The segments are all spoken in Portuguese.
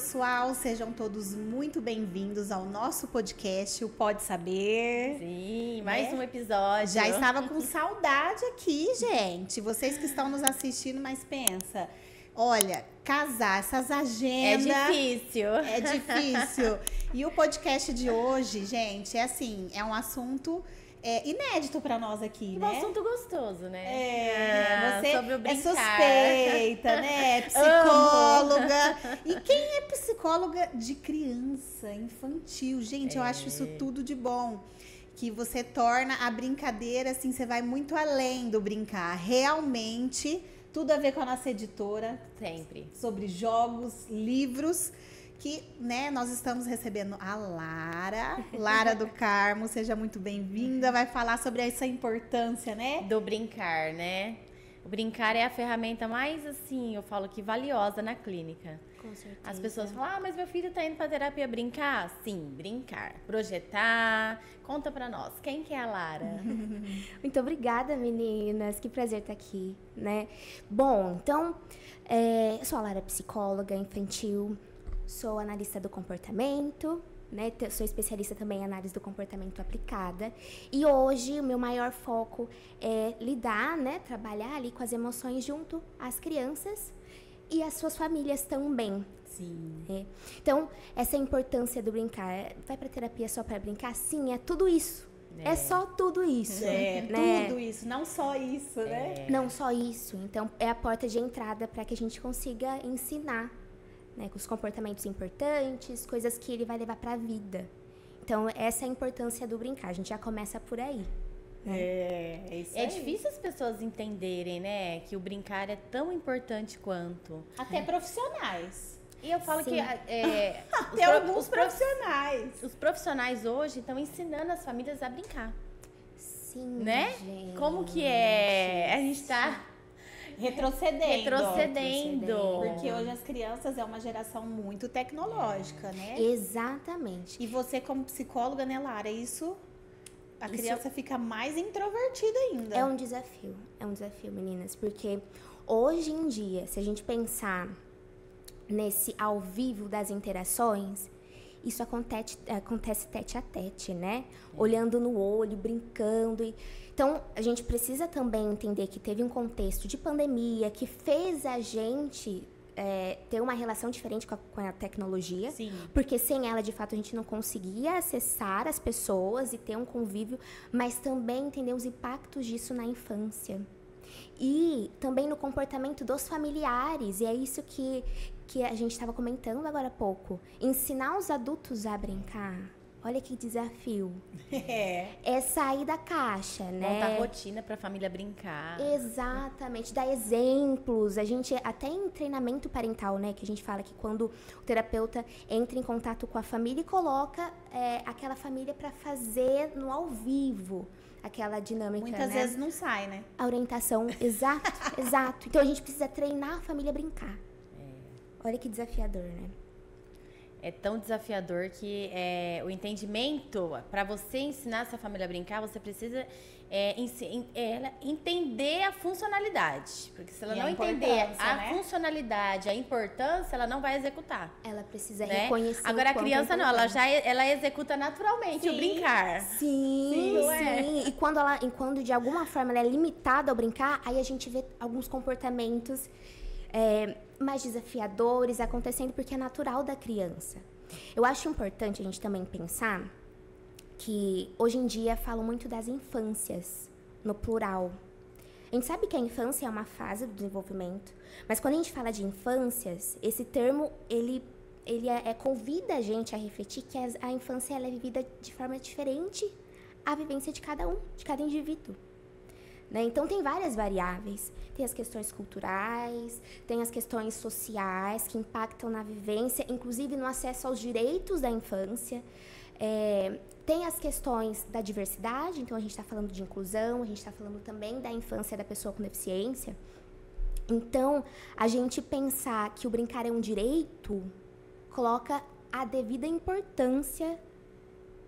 pessoal, sejam todos muito bem-vindos ao nosso podcast, o Pode Saber. Sim, mais um episódio. Já estava com saudade aqui, gente. Vocês que estão nos assistindo, mas pensa, olha, casar, essas agendas... É difícil. E o podcast de hoje, gente, é assim, é um assunto... inédito para nós aqui, um né? Um assunto gostoso, né? Você sobre o brincar. suspeita, né? Psicóloga. E quem é psicóloga de criança, infantil? Gente, eu acho isso tudo de bom. Que você torna a brincadeira, assim, você vai muito além do brincar. Realmente, tudo a ver com a nossa editora. Sempre. Sobre jogos, livros... que, né, nós estamos recebendo a Lara do Carmo, seja muito bem-vinda, vai falar sobre essa importância, né? Do brincar, né? O brincar é a ferramenta mais, assim, eu falo que valiosa na clínica. Com certeza. As pessoas falam, mas meu filho tá indo pra terapia brincar? Sim, brincar. Projetar. Conta pra nós, quem que é a Lara? Muito obrigada, meninas, que prazer estar aqui, né? Bom, então, eu sou a Lara, psicóloga infantil, sou analista do comportamento, né? Sou especialista também em análise do comportamento aplicada. E hoje o meu maior foco é lidar, né? Trabalhar ali com as emoções junto às crianças e às suas famílias também. Sim. Então, essa importância do brincar. Vai para terapia só para brincar? Sim, é tudo isso. É só tudo isso. Né? Tudo isso, não só isso, né? Não só isso. Então, é a porta de entrada para que a gente consiga ensinar, né, com os comportamentos importantes, coisas que ele vai levar para a vida. Então, essa é a importância do brincar. A gente já começa por aí. Né? Isso aí. É difícil as pessoas entenderem, né, que o brincar é tão importante quanto. Até profissionais. E eu falo Sim. que Até alguns profissionais. Os profissionais hoje estão ensinando as famílias a brincar, Sim, né? gente. Como que é? A gente tá Retrocedendo. Porque hoje as crianças é uma geração muito tecnológica, né? Exatamente. E você como psicóloga, né, Lara, a criança fica mais introvertida ainda. É um desafio, meninas, porque hoje em dia, se a gente pensar nesse ao vivo das interações, isso acontece tete a tete, né? Olhando no olho, brincando. Então, a gente precisa também entender que teve um contexto de pandemia que fez a gente ter uma relação diferente com a tecnologia. Sim. Porque sem ela, de fato, a gente não conseguia acessar as pessoas e ter um convívio, mas também entender os impactos disso na infância. E também no comportamento dos familiares. E é isso que a gente estava comentando agora há pouco. Ensinar os adultos a brincar. Olha que desafio. É sair da caixa, né? montar rotina para a família brincar. Exatamente. Dar exemplos. A gente, até em treinamento parental, né? Que a gente fala que quando o terapeuta entra em contato com a família e coloca aquela família para fazer no ao vivo. Aquela dinâmica, muitas vezes não sai, né? A orientação, exato. Então, a gente precisa treinar a família a brincar. Olha que desafiador, né? É tão desafiador que o entendimento, para você ensinar essa família a brincar, você precisa entender a funcionalidade. Porque se ela não entender a funcionalidade, a importância, ela não vai executar. Ela precisa né? reconhecer. Agora a criança não, ela executa naturalmente o brincar. Sim. E quando de alguma forma ela é limitada ao brincar, aí a gente vê alguns comportamentos mais desafiadores acontecendo, porque é natural da criança. Eu acho importante a gente também pensar que hoje em dia falam muito das infâncias, no plural. A gente sabe que a infância é uma fase do desenvolvimento, mas quando a gente fala de infâncias, esse termo, ele convida a gente a refletir que a infância ela é vivida de forma diferente à vivência de cada indivíduo. Né? Então, tem várias variáveis. Tem as questões culturais, tem as questões sociais que impactam na vivência, inclusive no acesso aos direitos da infância. Tem as questões da diversidade, então a gente está falando de inclusão, a gente está falando também da infância da pessoa com deficiência. Então, a gente pensar que o brincar é um direito, coloca a devida importância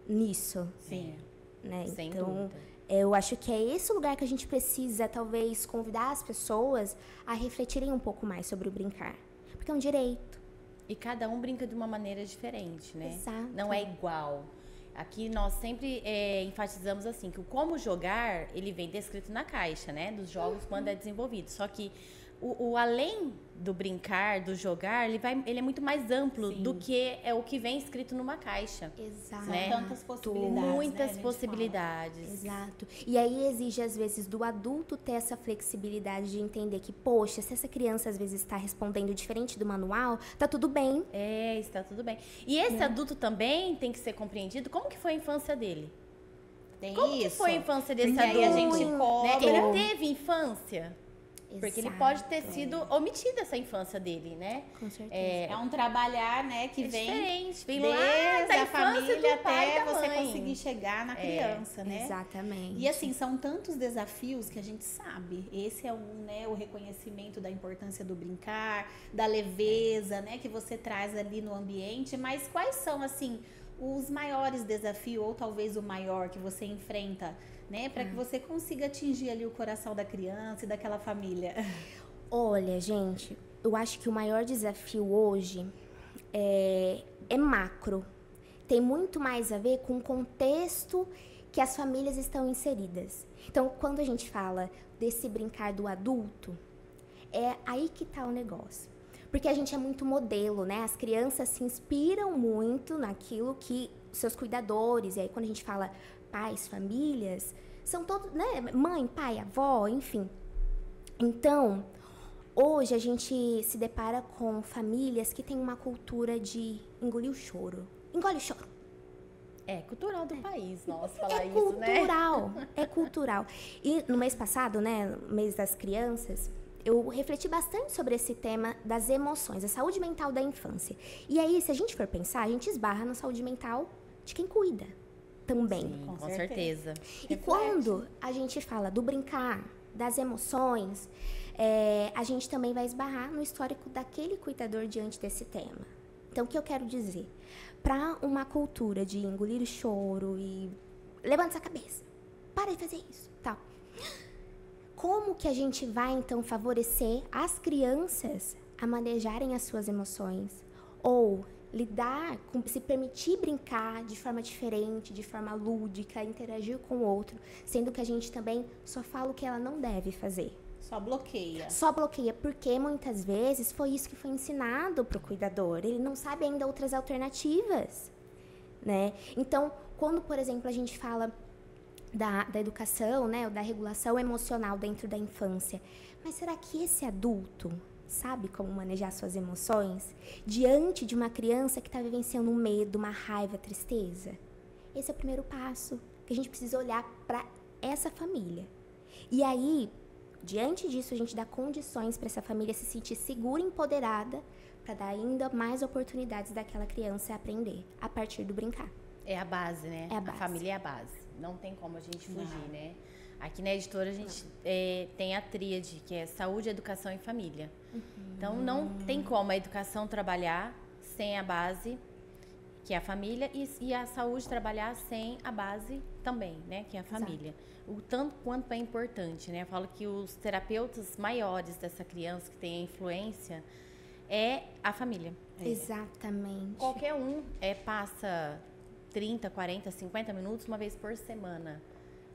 nisso. Sim, né? Sem então, dúvida. Eu acho que é esse o lugar que a gente precisa, talvez, convidar as pessoas a refletirem um pouco mais sobre o brincar. Porque é um direito. E cada um brinca de uma maneira diferente, né? Exato. Não é igual. Aqui nós sempre enfatizamos assim, que o como jogar, ele vem descrito na caixa, né? Dos jogos quando é desenvolvido. Só que o além do brincar, do jogar, ele é muito mais amplo do que é o que vem escrito numa caixa. Exato. Né? Tantas possibilidades, Muitas né, a gente possibilidades. Exato. E aí exige, às vezes, do adulto ter essa flexibilidade de entender que, poxa, se essa criança, às vezes, está respondendo diferente do manual, tá tudo bem. Está tudo bem. E esse adulto também tem que ser compreendido. Como que foi a infância dele? Tem Como que isso. foi a infância desse Porque adulto? aí a gente Né? cobra. Ele teve infância? Porque ele Exato. pode ter sido omitida essa infância dele, né? Com certeza. É um trabalhar, né, que vem diferente, vem desde lá da a infância família do pai e até da você mãe. conseguir chegar na criança, né? Exatamente. E assim, são tantos desafios que a gente sabe. Esse é o reconhecimento da importância do brincar, da leveza, né, que você traz ali no ambiente. Mas quais são, assim, os maiores desafios, ou talvez o maior que você enfrenta, né, para que você consiga atingir ali o coração da criança e daquela família? Olha, gente, eu acho que o maior desafio hoje é macro. Tem muito mais a ver com o contexto que as famílias estão inseridas. Então, quando a gente fala desse brincar do adulto, é aí que tá o negócio. Porque a gente é muito modelo, né? As crianças se inspiram muito naquilo que seus cuidadores, e aí quando a gente fala pais, famílias, são todos, né? Mãe, pai, avó, enfim. Então, hoje a gente se depara com famílias que têm uma cultura de engolir o choro. Engole o choro. É cultural do país, nossa, falar É isso, né? cultural, é cultural. E no mês passado, né, no mês das crianças, eu refleti bastante sobre esse tema das emoções, a saúde mental da infância. E aí, se a gente for pensar, a gente esbarra na saúde mental de quem cuida também. Sim, Com com certeza. certeza. E quando a gente fala do brincar, das emoções, a gente também vai esbarrar no histórico daquele cuidador diante desse tema. Então, o que eu quero dizer? Para uma cultura de engolir o choro e levanta essa cabeça, para de fazer isso, tal. Como que a gente vai, então, favorecer as crianças a manejarem as suas emoções? Ou lidar, se permitir brincar de forma diferente, de forma lúdica, interagir com o outro, sendo que a gente também só fala o que ela não deve fazer. Só bloqueia. Só bloqueia porque muitas vezes foi isso que foi ensinado para o cuidador. Ele não sabe ainda outras alternativas, né? Então, quando, por exemplo, a gente fala da educação, né, ou da regulação emocional dentro da infância, mas será que esse adulto sabe como manejar suas emoções diante de uma criança que está vivenciando um medo, uma raiva, tristeza? Esse é o primeiro passo, que a gente precisa olhar para essa família. E aí, diante disso, a gente dá condições para essa família se sentir segura e empoderada para dar ainda mais oportunidades daquela criança aprender a partir do brincar. É a base, né? É a base. A família é a base. Não tem como a gente fugir, né? Aqui na editora a gente tem a tríade, que é saúde, educação e família. Então, não tem como a educação trabalhar sem a base, que é a família, e a saúde trabalhar sem a base também, né? Que é a família. O tanto quanto é importante, né? Eu falo que os terapeutas maiores dessa criança que tem a influência é a família. Exatamente. Qualquer um passa 30, 40, 50 minutos uma vez por semana.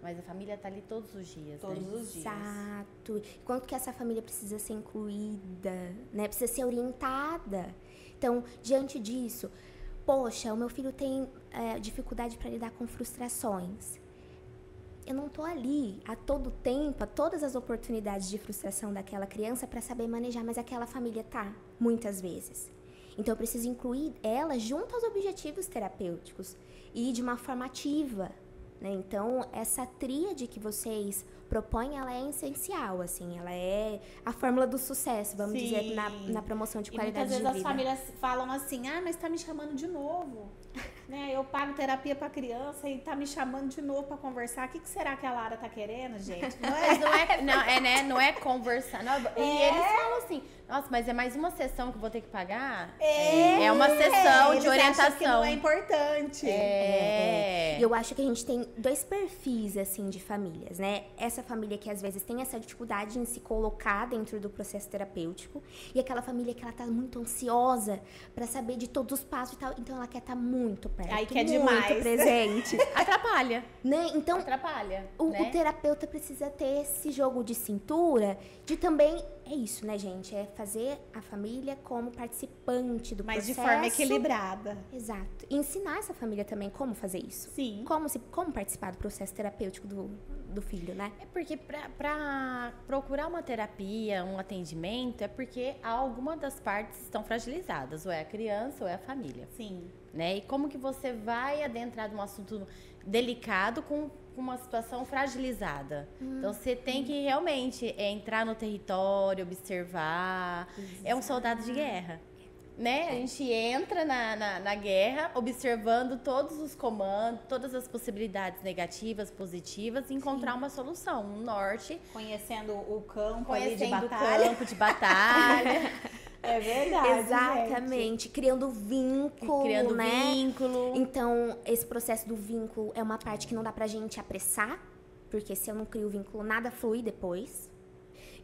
Mas a família tá ali todos os dias, Todos né? os dias. Exato. Quanto que essa família precisa ser incluída, né? Precisa ser orientada. Então, diante disso, poxa, o meu filho tem dificuldade para lidar com frustrações. Eu não tô ali a todo tempo, a todas as oportunidades de frustração daquela criança para saber manejar, mas aquela família tá, muitas vezes. Então, eu preciso incluir ela junto aos objetivos terapêuticos e de uma forma ativa, né? Então, essa tríade que vocês propõem, ela é essencial, assim, ela é a fórmula do sucesso, vamos dizer, na promoção de qualidade de vida. Muitas vezes as famílias falam assim, mas tá me chamando de novo, né? Eu pago terapia pra criança e tá me chamando de novo pra conversar. O que será que a Lara tá querendo, gente? Não é conversar. Não, e eles falam assim, nossa, mas é mais uma sessão que eu vou ter que pagar? É uma sessão de eles orientação. acham que não é importante. E Eu acho que a gente tem dois perfis, assim, de famílias, né? Essa família que às vezes tem essa dificuldade em se colocar dentro do processo terapêutico e aquela família que ela tá muito ansiosa pra saber de todos os passos e tal, então ela quer estar muito perto, Aí quer muito demais. presente, Atrapalha. né? Então, Atrapalha. o né? terapeuta precisa ter esse jogo de cintura de também, é isso, né, gente? É fazer a família como participante do Mas de processo. forma equilibrada. Exato. E ensinar essa família também como fazer isso. Sim. Como participar do processo terapêutico do filho, né? É porque pra procurar uma terapia, um atendimento, é porque alguma das partes estão fragilizadas, ou é a criança ou é a família, Sim. né? E como que você vai adentrar num assunto delicado com uma situação fragilizada? Então, você tem que realmente entrar no território, observar. É um soldado de guerra. Né? A gente entra na guerra observando todos os comandos, todas as possibilidades negativas, positivas, e encontrar uma solução, um norte. Conhecendo o campo ali de Conhecendo o batalha. campo de batalha, É verdade, Exatamente. Criando vínculo, criando né? vínculo. Então, esse processo do vínculo é uma parte que não dá pra gente apressar, porque se eu não crio vínculo, nada flui depois.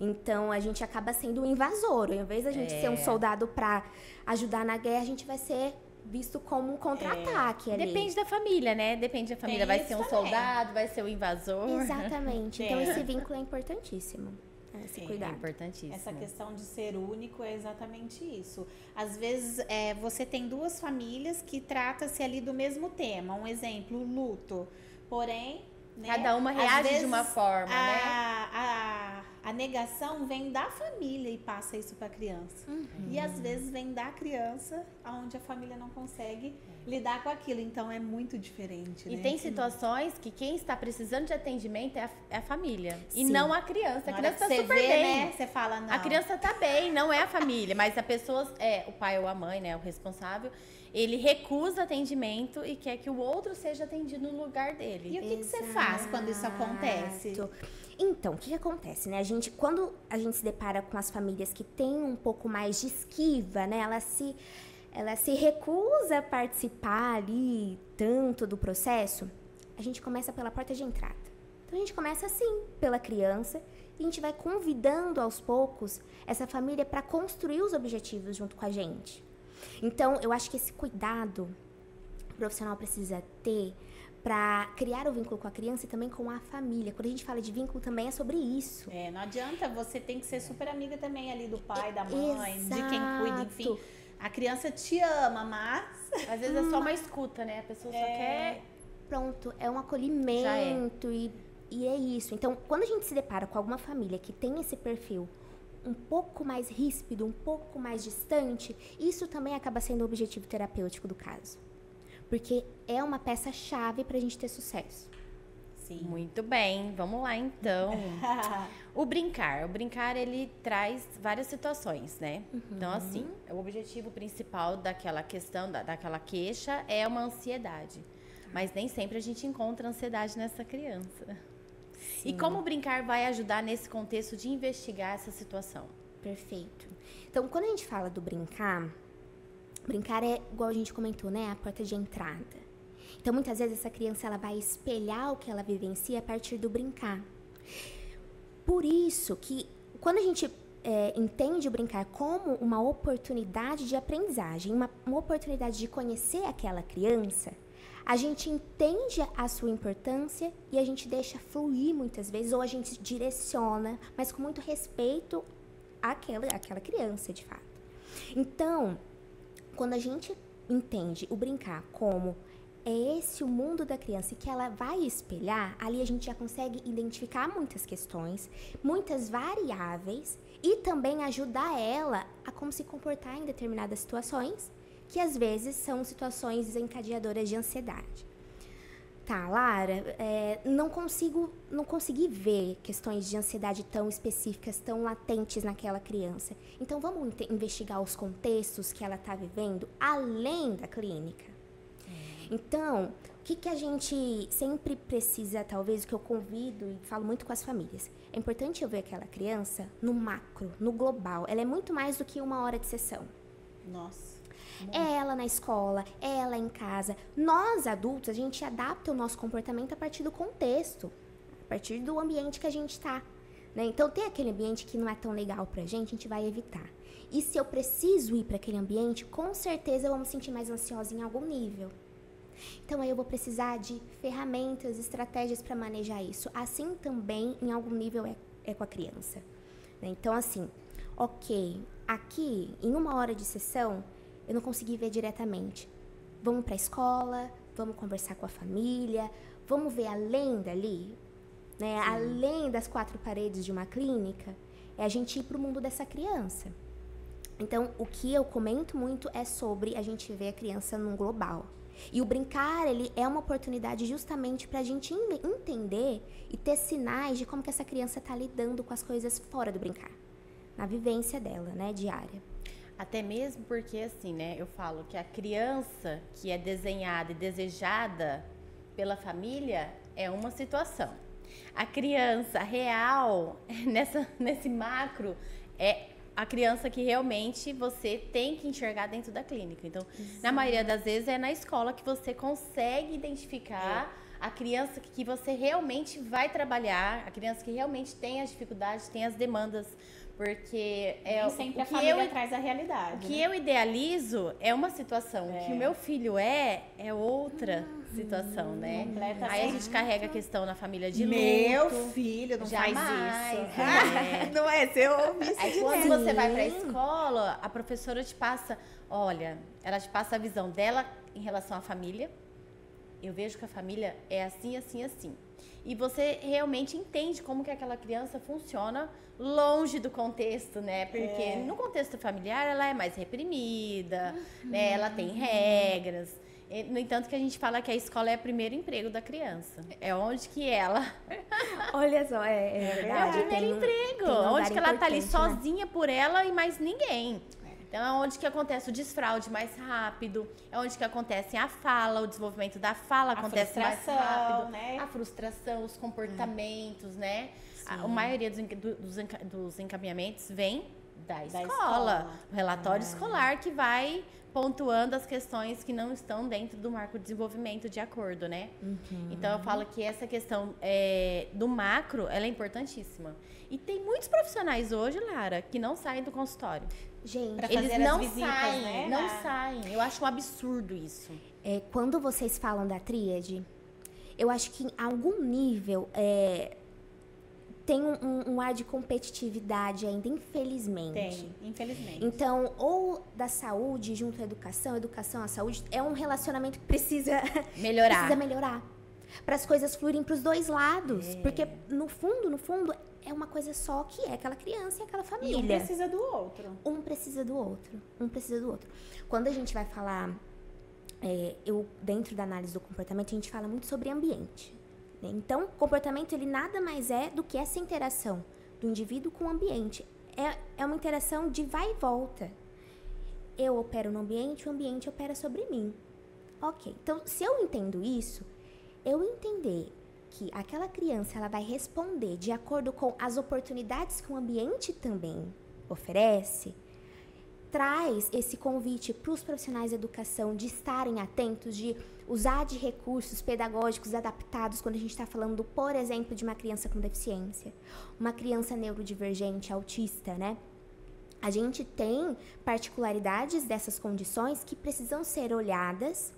Então, a gente acaba sendo um invasor. Ao invés da gente ser um soldado pra ajudar na guerra, a gente vai ser visto como um contra-ataque ali. Depende da família, né? Depende da família. Vai isso ser um também. soldado, vai ser um invasor. Exatamente. Então, É. esse vínculo é importantíssimo. Esse É cuidado. importantíssimo. Essa questão de ser único é exatamente isso. Às vezes, você tem duas famílias que tratam-se ali do mesmo tema. Um exemplo, o luto. Porém, né, Cada uma às reage de vezes, uma forma, né? A negação vem da família e passa isso para a criança. E às vezes vem da criança, onde a família não consegue lidar com aquilo. Então é muito diferente. E né? tem situações que quem está precisando de atendimento é a família. E Sim. não a criança. A Na hora criança que está você super vê, bem. né? Você fala, não. A criança tá bem, não é a família, mas a pessoa, o pai ou a mãe, né, o responsável, ele recusa atendimento e quer que o outro seja atendido no lugar dele. E o que você faz quando isso acontece? Exato. Então, o que acontece, né? Quando a gente se depara com as famílias que têm um pouco mais de esquiva, né? Ela se recusa a participar ali tanto do processo, a gente começa pela porta de entrada. Então, a gente começa assim, pela criança, e a gente vai convidando aos poucos essa família para construir os objetivos junto com a gente. Então, eu acho que esse cuidado o profissional precisa ter para criar o vínculo com a criança e também com a família. Quando a gente fala de vínculo, também é sobre isso. Não adianta, você tem que ser super amiga também ali do pai, da mãe, de quem cuida, enfim. Exato. A criança te ama, mas Às vezes é só uma escuta, né? A pessoa só quer... Pronto, é um acolhimento e é isso. Então, quando a gente se depara com alguma família que tem esse perfil um pouco mais ríspido, um pouco mais distante, isso também acaba sendo o objetivo terapêutico do caso. Porque é uma peça-chave para a gente ter sucesso. sim. Muito bem, vamos lá então. O brincar, ele traz várias situações, né? Então, assim, o objetivo principal daquela questão, daquela queixa é uma ansiedade. Mas nem sempre a gente encontra ansiedade nessa criança. E como o brincar vai ajudar nesse contexto de investigar essa situação? Perfeito. Então, quando a gente fala do brincar é, igual a gente comentou, né? A porta de entrada. Então, muitas vezes, essa criança ela vai espelhar o que ela vivencia a partir do brincar. Por isso que, quando a gente entende o brincar como uma oportunidade de aprendizagem, uma oportunidade de conhecer aquela criança, a gente entende a sua importância e a gente deixa fluir muitas vezes, ou a gente direciona, mas com muito respeito àquela criança, de fato. Então, quando a gente entende o brincar como é esse o mundo da criança e que ela vai espelhar, ali a gente já consegue identificar muitas questões, muitas variáveis e também ajudar ela a como se comportar em determinadas situações, que às vezes são situações desencadeadoras de ansiedade. Tá, Lara, não consegui ver questões de ansiedade tão específicas, tão latentes naquela criança. Então, vamos investigar os contextos que ela está vivendo além da clínica. Então, o que a gente sempre precisa, talvez, o que eu convido e falo muito com as famílias, é importante eu ver aquela criança no macro, no global. Ela é muito mais do que 1 hora de sessão. Nossa. É ela na escola, é ela em casa. Nós, adultos, a gente adapta o nosso comportamento a partir do contexto, a partir do ambiente que a gente tá, né? Então, tem aquele ambiente que não é tão legal pra gente, a gente vai evitar. E se eu preciso ir para aquele ambiente, com certeza eu vou me sentir mais ansiosa em algum nível. Então, aí eu vou precisar de ferramentas, estratégias para manejar isso. Assim também, em algum nível, é com a criança, né? Então, assim, ok, aqui, em 1 hora de sessão, eu não consegui ver diretamente. Vamos para a escola, vamos conversar com a família, vamos ver além dali, né? Além das 4 paredes de uma clínica, é a gente ir para o mundo dessa criança. Então, o que eu comento muito é sobre a gente ver a criança num global. E o brincar, ele é uma oportunidade justamente para a gente entender e ter sinais de como que essa criança está lidando com as coisas fora do brincar. Na vivência dela, né, diária. Até mesmo porque, assim, né, eu falo que a criança que é desenhada e desejada pela família é uma situação. A criança real, nesse macro, é a criança que realmente você tem que enxergar dentro da clínica. Então, na maioria das vezes, é na escola que você consegue identificar a criança que você realmente vai trabalhar, a criança que realmente tem as dificuldades, tem as demandas. Porque nem sempre a família traz a realidade. O que eu idealizo é uma situação. O que o meu filho é outra situação, né? Aí a gente carrega a questão na família de luto. Meu filho não faz isso. Não é? Você ouve isso. Aí quando você vai pra escola, a professora te passa, olha, ela te passa a visão dela em relação à família. Eu vejo que a família é assim, assim, assim. E você realmente entende como que aquela criança funciona longe do contexto, né? Porque no contexto familiar ela é mais reprimida, né? Ela tem regras. No entanto, que a gente fala que a escola é o primeiro emprego da criança. É onde que ela... Olha só, é verdade. É o primeiro emprego. Onde que ela tá ali sozinha por ela e mais ninguém. Então, é onde que acontece o desfraude mais rápido, é onde que acontece a fala, o desenvolvimento da fala acontece mais rápido, né? A frustração, os comportamentos, né? A maioria dos encaminhamentos vem da escola. O relatório escolar que vai pontuando as questões que não estão dentro do marco de desenvolvimento de acordo, né? Então, eu falo que essa questão do macro, ela é importantíssima. E tem muitos profissionais hoje, Lara, que não saem do consultório. Gente, eles não saem, né? Não saem. Eu acho um absurdo isso. Quando vocês falam da tríade, eu acho que em algum nível tem um ar de competitividade ainda, infelizmente. Tem, infelizmente. Então, ou da saúde junto à educação à saúde, é um relacionamento que precisa melhorar. Para as coisas fluírem para os dois lados. Porque, no fundo, é uma coisa só que é aquela criança e aquela família. E um precisa do outro. Um precisa do outro. Quando a gente vai falar, dentro da análise do comportamento, a gente fala muito sobre ambiente. Né? Então, comportamento, ele nada mais é do que essa interação do indivíduo com o ambiente. É uma interação de vai e volta. Eu opero no ambiente, o ambiente opera sobre mim. Ok, então, se eu entendo isso, eu entender que aquela criança ela vai responder de acordo com as oportunidades que o ambiente também oferece, traz esse convite para os profissionais de educação de estarem atentos, de usar de recursos pedagógicos adaptados quando a gente está falando, por exemplo, de uma criança com deficiência, uma criança neurodivergente, autista, né? A gente tem particularidades dessas condições que precisam ser olhadas,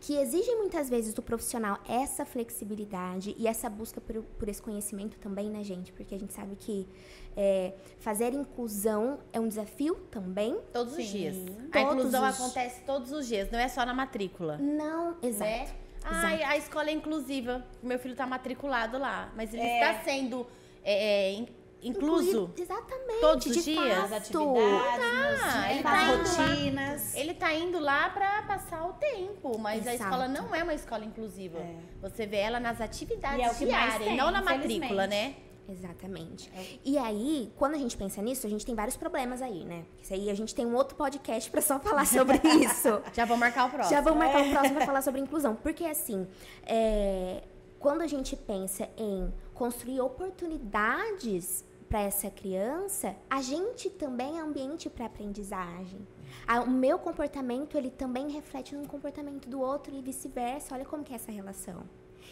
que exigem muitas vezes do profissional essa flexibilidade e essa busca por esse conhecimento também, né, gente? Porque a gente sabe que fazer inclusão é um desafio também. Todos os dias. A inclusão acontece todos os dias, não é só na matrícula. Não, exato. Né? A escola é inclusiva, meu filho está matriculado lá, mas ele está sendo incluso. Exatamente. Todos os dias. As atividades, ele tá indo rotinas. Ele tá indo lá para passar o tempo, mas a escola não é uma escola inclusiva. Você vê ela nas atividades diárias, não na matrícula, né? Exatamente. E aí, quando a gente pensa nisso, a gente tem vários problemas aí, né? Isso aí a gente tem um outro podcast para só falar sobre isso. Já vou marcar o próximo. Já vou marcar o próximo para falar sobre inclusão. Porque assim, quando a gente pensa em construir oportunidades para essa criança, a gente também é ambiente para aprendizagem. O meu comportamento, ele também reflete no comportamento do outro e vice-versa. Olha como que é essa relação.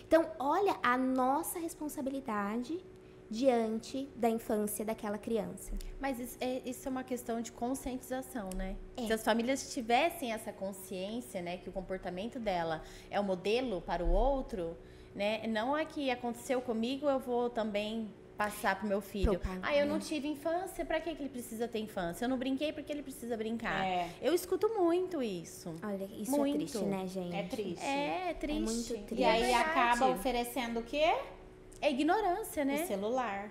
Então, olha a nossa responsabilidade diante da infância daquela criança. Mas isso é uma questão de conscientização, né? Se as famílias tivessem essa consciência, né, que o comportamento dela é o modelo para o outro, né? Não é que aconteceu comigo, eu vou também passar pro meu filho. Eu não tive infância, pra que ele precisa ter infância? Eu não brinquei porque ele precisa brincar. Eu escuto muito isso. Olha, isso muito. É triste, né, gente? É triste. É triste. É muito triste. E aí acaba oferecendo o quê? É ignorância, né? O celular.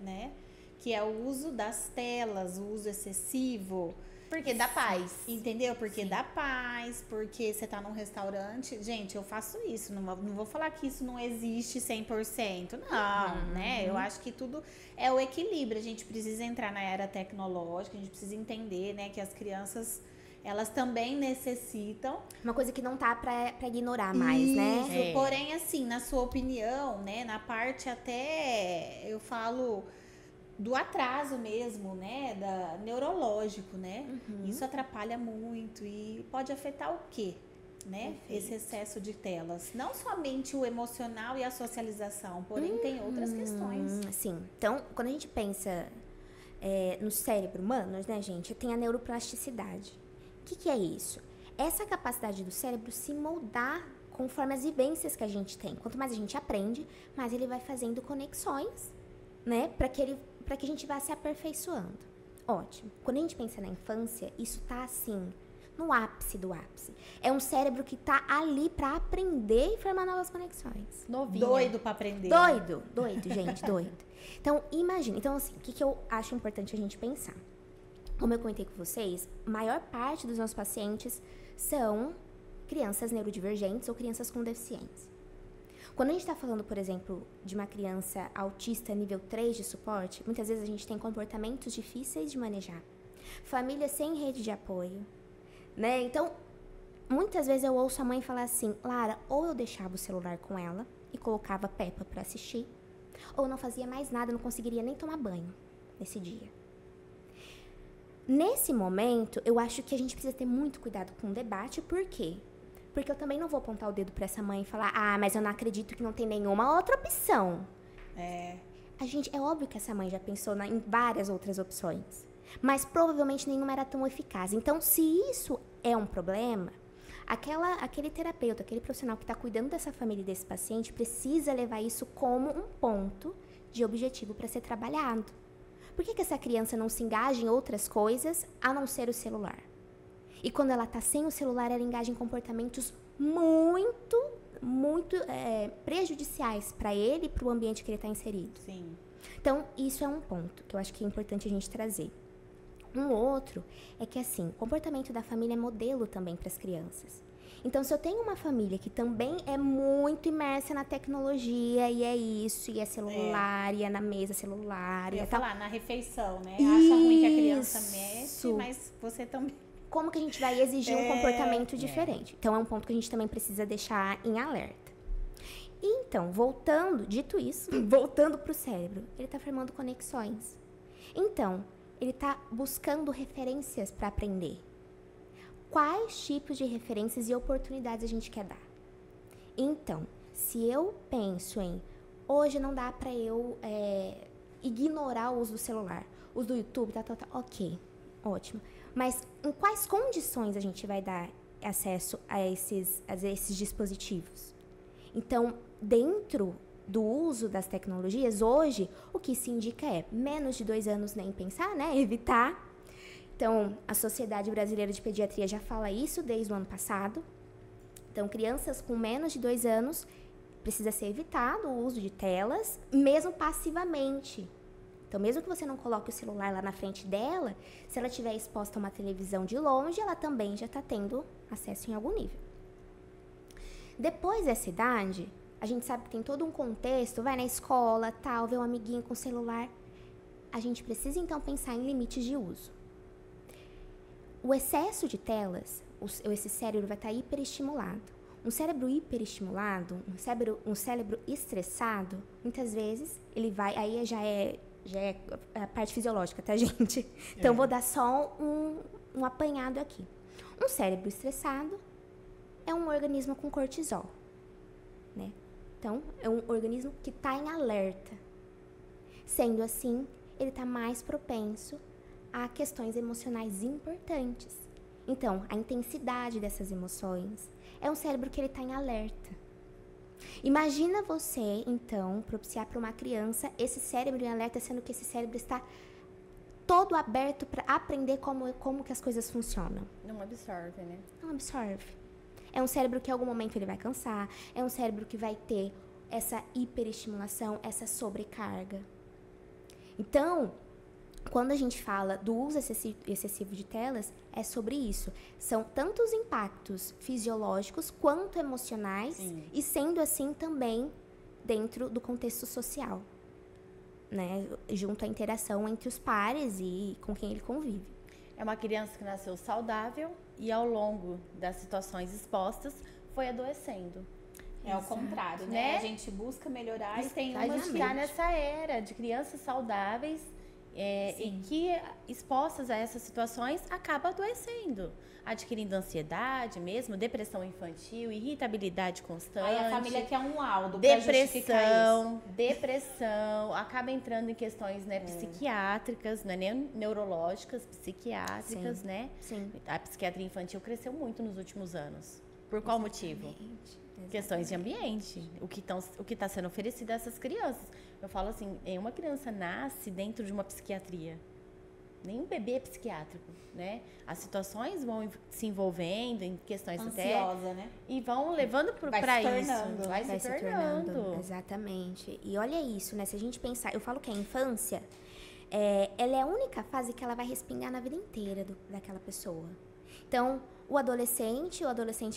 Né? Que é o uso das telas, o uso excessivo. Porque dá paz. Entendeu? Porque dá paz, porque você tá num restaurante. Gente, eu faço isso. Não vou falar que isso não existe 100%. Não, né? Eu acho que tudo é o equilíbrio. A gente precisa entrar na era tecnológica, a gente precisa entender, né, que as crianças, elas também necessitam. Uma coisa que não tá pra ignorar mais, né? Porém, assim, na sua opinião, né, na parte até, eu falo do atraso mesmo, né, neurológico, né? Isso atrapalha muito e pode afetar o quê, né? Esse excesso de telas. Não somente o emocional e a socialização, porém tem outras questões. Sim. Então, quando a gente pensa no cérebro humano, né, gente, tem a neuroplasticidade. O que é isso? Essa capacidade do cérebro se moldar conforme as vivências que a gente tem. Quanto mais a gente aprende, mais ele vai fazendo conexões, né, para que a gente vá se aperfeiçoando. Ótimo. Quando a gente pensa na infância, isso tá assim, no ápice do ápice. É um cérebro que tá ali para aprender e formar novas conexões. Novinho. Doido para aprender. Doido, gente, doido. Então, imagina. Então, assim, o que eu acho importante a gente pensar? Como eu comentei com vocês, a maior parte dos nossos pacientes são crianças neurodivergentes ou crianças com deficiência. Quando a gente está falando, por exemplo, de uma criança autista nível 3 de suporte, muitas vezes a gente tem comportamentos difíceis de manejar. Família sem rede de apoio, né? Então, muitas vezes eu ouço a mãe falar assim, Lara, ou eu deixava o celular com ela e colocava Peppa para assistir, ou não fazia mais nada, não conseguiria nem tomar banho nesse dia. Nesse momento, eu acho que a gente precisa ter muito cuidado com o debate, por quê? Porque eu também não vou apontar o dedo para essa mãe e falar, mas eu não acredito que não tem nenhuma outra opção. É óbvio que essa mãe já pensou em várias outras opções, mas provavelmente nenhuma era tão eficaz. Então, se isso é um problema, aquele terapeuta, aquele profissional que está cuidando dessa família e desse paciente precisa levar isso como um ponto de objetivo para ser trabalhado. Por que essa criança não se engaja em outras coisas a não ser o celular? E quando ela está sem o celular, ela engaja em comportamentos muito prejudiciais para ele e para o ambiente que ele está inserido. Sim. Então, isso é um ponto que eu acho que é importante a gente trazer. Um outro é que, assim, o comportamento da família é modelo também para as crianças. Então, se eu tenho uma família que também é muito imersa na tecnologia, e é isso, e é celular, e é na mesa celular... Eu ia tal. falar, na refeição, né? Acha ruim que a criança mexe, mas você também... Como que a gente vai exigir um comportamento diferente? Então, é um ponto que a gente também precisa deixar em alerta. Então, dito isso, voltando para o cérebro, ele está formando conexões. Então, ele está buscando referências para aprender. Quais tipos de referências e oportunidades a gente quer dar? Então, se eu penso em, hoje não dá para eu ignorar o uso do celular, o uso do YouTube, ok, ótimo. Mas em quais condições a gente vai dar acesso a esses dispositivos? Então, dentro do uso das tecnologias, hoje, o que se indica é menos de 2 anos nem pensar, né? Evitar. Então, a Sociedade Brasileira de Pediatria já fala isso desde o ano passado. Então, crianças com menos de 2 anos, precisa ser evitado o uso de telas, mesmo passivamente. Então, mesmo que você não coloque o celular lá na frente dela, se ela estiver exposta a uma televisão de longe, ela também já está tendo acesso em algum nível. Depois dessa idade, a gente sabe que tem todo um contexto, vai na escola, tal, vê um amiguinho com celular. A gente precisa, então, pensar em limites de uso. O excesso de telas, esse cérebro vai estar hiperestimulado. Um cérebro hiperestimulado, um cérebro estressado, muitas vezes, ele vai, aí já é já é a parte fisiológica, tá, gente? Então, vou dar só um apanhado aqui. Um cérebro estressado é um organismo com cortisol, né? Então, é um organismo que está em alerta. Sendo assim, ele está mais propenso a questões emocionais importantes. Então, a intensidade dessas emoções é um cérebro que ele está em alerta. Imagina você, então, propiciar para uma criança esse cérebro em alerta, sendo que esse cérebro está todo aberto para aprender como que as coisas funcionam. Não absorve, né? Não absorve. É um cérebro que em algum momento ele vai cansar, é um cérebro que vai ter essa hiperestimulação, essa sobrecarga. Então, quando a gente fala do uso excessivo de telas, é sobre isso. São tanto os impactos fisiológicos quanto emocionais, e sendo assim também dentro do contexto social, né? Junto à interação entre os pares e com quem ele convive. É uma criança que nasceu saudável e ao longo das situações expostas foi adoecendo. É o contrário, né? A gente busca melhorar e tem a gente está nessa era de crianças saudáveis e que, expostas a essas situações, acaba adoecendo. Adquirindo ansiedade mesmo, depressão infantil, irritabilidade constante. Aí a família quer um laudo pra justificar isso. Depressão, acaba entrando em questões, né, psiquiátricas, não é nem neurológicas, psiquiátricas, né? Sim. A psiquiatria infantil cresceu muito nos últimos anos. Por qual motivo? Questões de ambiente, o que está sendo oferecido a essas crianças. Eu falo assim, uma criança nasce dentro de uma psiquiatria. Nenhum bebê é psiquiátrico, né? As situações vão se envolvendo em questões ansiosa, né? E vão levando para isso. Vai se tornando. Exatamente. E olha isso, né? Se a gente pensar, eu falo que a infância, ela é a única fase que ela vai respingar na vida inteira daquela pessoa. Então, o adolescente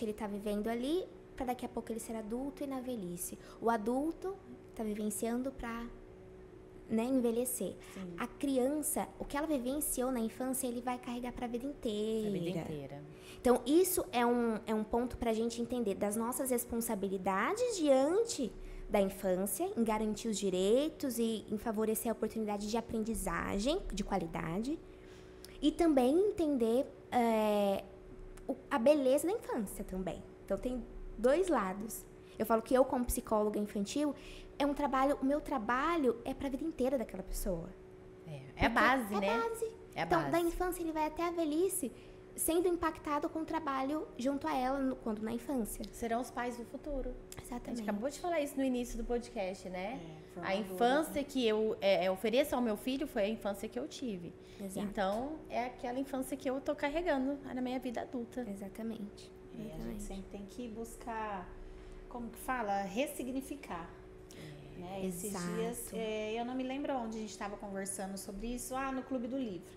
ele tá vivendo ali para daqui a pouco ele ser adulto e na velhice. O adulto está vivenciando para, né, envelhecer. Sim. A criança, o que ela vivenciou na infância, ele vai carregar para a vida inteira. A vida inteira. Então, isso é um ponto para a gente entender das nossas responsabilidades diante da infância, em garantir os direitos e em favorecer a oportunidade de aprendizagem de qualidade. E também entender a beleza da infância também. Então, tem dois lados. Eu falo que eu, como psicóloga infantil, o meu trabalho é para a vida inteira daquela pessoa. É a base, né? É a base. Então, da infância, ele vai até a velhice, sendo impactado com o trabalho junto a ela, quando na infância. Serão os pais do futuro. Exatamente. A gente acabou de falar isso no início do podcast, né? A formadora, infância que eu ofereço ao meu filho foi a infância que eu tive. Exato. Então, é aquela infância que eu tô carregando na minha vida adulta. Exatamente. A gente sempre tem que buscar, como que fala? Ressignificar. Né? Esses dias, eu não me lembro onde a gente estava conversando sobre isso, no Clube do Livro.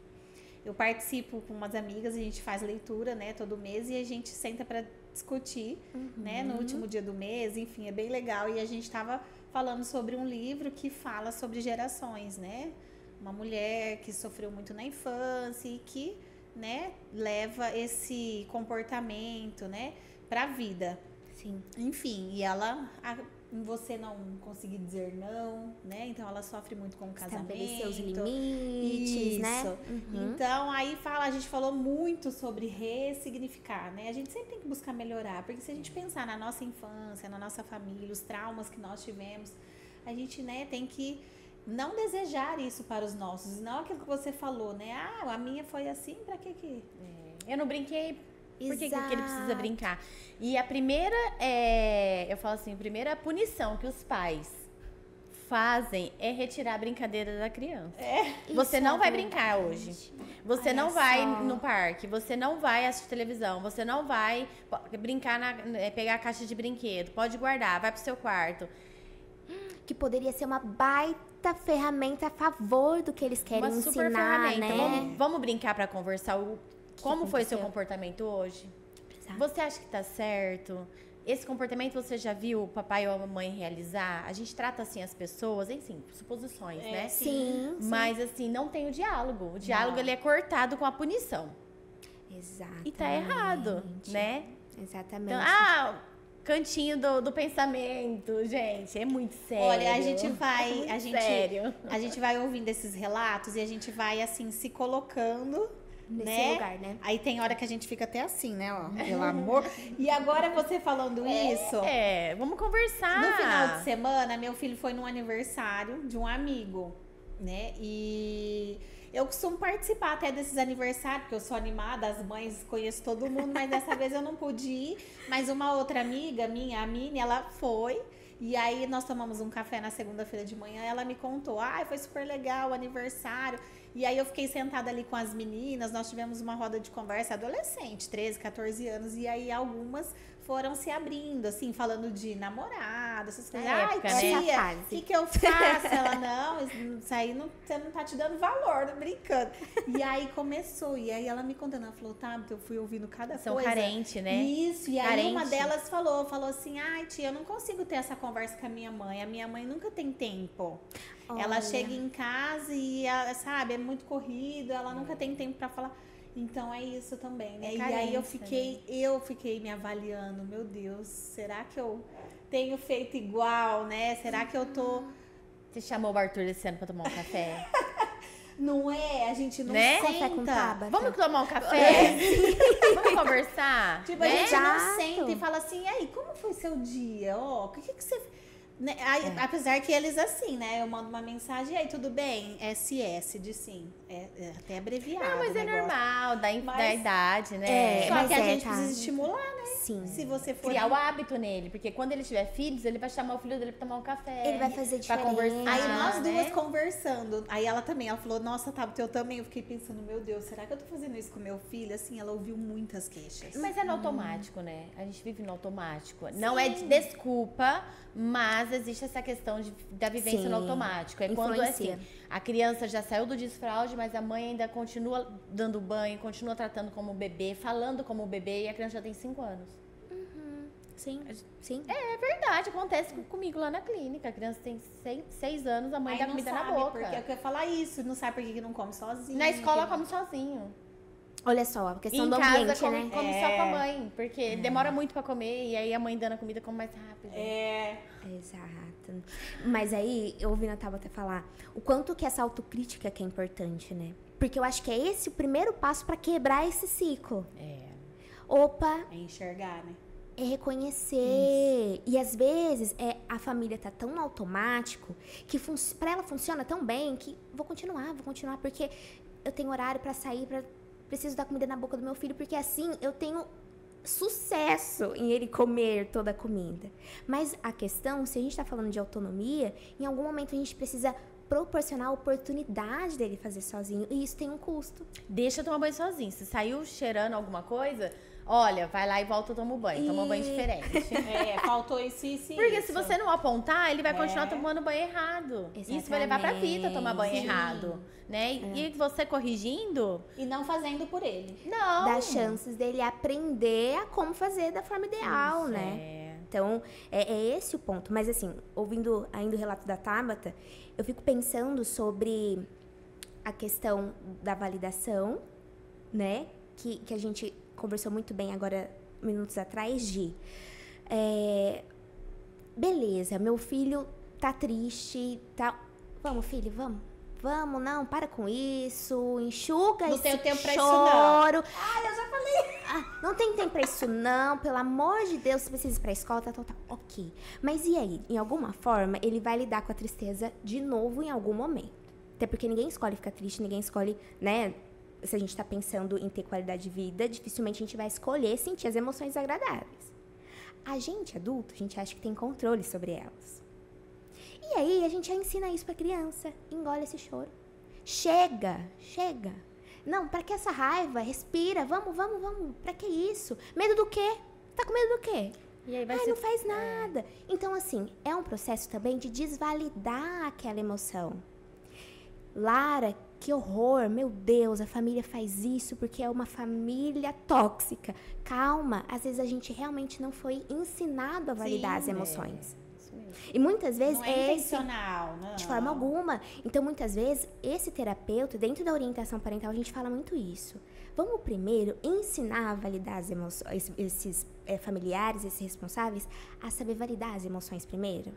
Eu participo com umas amigas, a gente faz leitura, né, todo mês, e a gente senta para discutir, né, no último dia do mês, enfim, é bem legal. E a gente estava falando sobre um livro que fala sobre gerações, né? Uma mulher que sofreu muito na infância e que, né, leva esse comportamento, né, para a vida. Sim. Enfim, e ela, você não conseguir dizer não, né? Então ela sofre muito com o casamento. Estabelecer os limites, né? Então aí a gente falou muito sobre ressignificar, né? A gente sempre tem que buscar melhorar, porque se a gente pensar na nossa infância, na nossa família, os traumas que nós tivemos, a gente, né, tem que não desejar isso para os nossos, não aquilo que você falou, né? A minha foi assim, pra que? Eu não brinquei. Por que ele precisa brincar? E a primeira, eu falo assim, a primeira punição que os pais fazem é retirar a brincadeira da criança. Você não vai brincar hoje. Você não vai no parque. Você não vai assistir televisão. Você não vai brincar, pegar a caixa de brinquedo. Pode guardar, vai pro seu quarto. Que poderia ser uma baita ferramenta a favor do que eles querem ensinar, super ferramenta, né? Vamos brincar para conversar como foi seu comportamento hoje? Exato. Você acha que tá certo? Esse comportamento você já viu o papai ou a mamãe realizar? A gente trata assim as pessoas, enfim, suposições, né? Sim. Mas assim, não tem o diálogo. O diálogo ele é cortado com a punição. Exatamente. E tá errado, né? Exatamente. Então, cantinho do pensamento, gente. É muito sério. Olha, a gente vai, sério. a gente vai ouvindo esses relatos e a gente vai assim se colocando Nesse lugar, né? Aí tem hora que a gente fica até assim, né, ó, pelo amor. E agora você falando isso, vamos conversar. no final de semana, meu filho foi num aniversário de um amigo, né? E eu costumo participar até desses aniversários, porque eu sou animada, as mães, conheço todo mundo, mas dessa vez eu não pude ir. Mas uma outra amiga minha, a Mini, ela foi. E aí nós tomamos um café na segunda-feira de manhã, ela me contou, foi super legal o aniversário. E aí eu fiquei sentada ali com as meninas, nós tivemos uma roda de conversa adolescente, 13, 14 anos, e aí algumas foram se abrindo, assim, falando de namorado, essas coisas. época, Tia, o que eu faço? Ela, não, isso aí você não tá te dando valor, tô brincando. E aí começou, e aí ela me contando, ela falou, eu fui ouvindo cada São coisa. carente, né? Isso, e aí Carente. uma delas falou assim, tia, eu não consigo ter essa conversa com a minha mãe nunca tem tempo. Ela Olha. chega em casa e, sabe, é muito corrido, ela nunca tem tempo pra falar. Então é isso também, né? E aí eu fiquei me avaliando, meu Deus, será que eu tenho feito igual, né? Será que eu tô... Você chamou o Arthur esse ano pra tomar um café? Não é? A gente não Né? Café com senta. Tabata. Vamos tomar um café? Vamos conversar? Tipo, a né? gente não Exato. senta e fala assim, e aí, como foi seu dia? Ó, o que você... Né? Aí, apesar que eles assim, né? Eu mando uma mensagem, e aí, tudo bem? SS de sim. É até abreviado. Não, mas o é negócio. normal, da Mas- idade, né? Só mas que a é, gente tá. precisa estimular, né? Sim. Se você for... Criar o hábito nele, porque quando ele tiver filhos, ele vai chamar o filho dele pra tomar um café. Ele vai fazer pra diferença. conversar. Aí nós duas né? conversando. Aí ela também, ela falou, nossa, eu também. Eu fiquei pensando, meu Deus, será que eu tô fazendo isso com meu filho? Assim, ela ouviu muitas queixas. Mas é no automático, né? A gente vive no automático. Não é de desculpa, mas existe essa questão da vivência Sim. no automático. É quando Influencia. assim, a criança já saiu do desfraude, mas a mãe ainda continua dando banho, continua tratando como bebê, falando como bebê, e a criança já tem 5 anos. Sim, sim. É verdade, acontece comigo lá na clínica. A criança tem 6 anos, a mãe Aí dá não comida sabe na boca. porque eu quero falar isso, não sabe por que não come sozinho. Na escola que- come sozinho. Olha só, a questão Em do casa ambiente, come, né? come só com a mãe, porque demora muito pra comer e aí a mãe dando a comida come mais rápido. Exato. Mas aí, eu ouvindo a Tabata falar o quanto que essa autocrítica que é importante, né? Porque eu acho que é esse o primeiro passo pra quebrar esse ciclo. Opa, É enxergar, né? é reconhecer. E às vezes a família tá tão no automático que pra ela funciona tão bem que vou continuar, porque eu tenho horário pra sair, preciso dar comida na boca do meu filho, porque assim eu tenho sucesso em ele comer toda a comida. Mas a questão, se a gente tá falando de autonomia, em algum momento a gente precisa proporcionar a oportunidade dele fazer sozinho, e isso tem um custo. Deixa eu tomar banho sozinho. Se saiu cheirando alguma coisa, olha, vai lá e volta e toma um banho. Toma um banho diferente. Faltou isso. Porque se você não apontar, ele vai continuar tomando banho errado. Isso vai levar pra vida tomar banho Sim. errado, né? E você corrigindo, E não fazendo por ele. não. Dá chances dele aprender a como fazer da forma ideal, Isso, né? Então, é esse o ponto. Mas assim, ouvindo ainda o relato da Tabata, eu fico pensando sobre a questão da validação, né? Que a gente conversou muito bem agora, minutos atrás, beleza, meu filho tá triste, tá... Vamos, filho, vamos. Vamos, não, para com isso, enxuga Não esse tenho tempo pra isso, choro. não. Eu já falei. Não tem tempo pra isso não, pelo amor de Deus, você precisa ir pra escola, tá. Ok. Mas e aí? Em alguma forma, ele vai lidar com a tristeza de novo em algum momento. Até porque ninguém escolhe ficar triste, ninguém escolhe, né? Se a gente tá pensando em ter qualidade de vida, dificilmente a gente vai escolher sentir as emoções agradáveis. A gente, adulto, a gente acha que tem controle sobre elas. E aí, a gente já ensina isso pra criança. Engole esse choro. Chega. Não, pra que essa raiva? Respira, vamos. Pra que isso? Medo do quê? Tá com medo do quê? E aí vai Não faz nada. Então, assim, é um processo também de desvalidar aquela emoção. Lara, que horror, meu Deus, a família faz isso porque é uma família tóxica. Calma, às vezes a gente realmente não foi ensinado a validar as emoções. Isso isso mesmo. E muitas vezes Não é intencional, não. de forma alguma. Então, muitas vezes, esse terapeuta, dentro da orientação parental, a gente fala muito isso. Vamos primeiro ensinar a validar as emoções, esses familiares, esses responsáveis, a saber validar as emoções primeiro.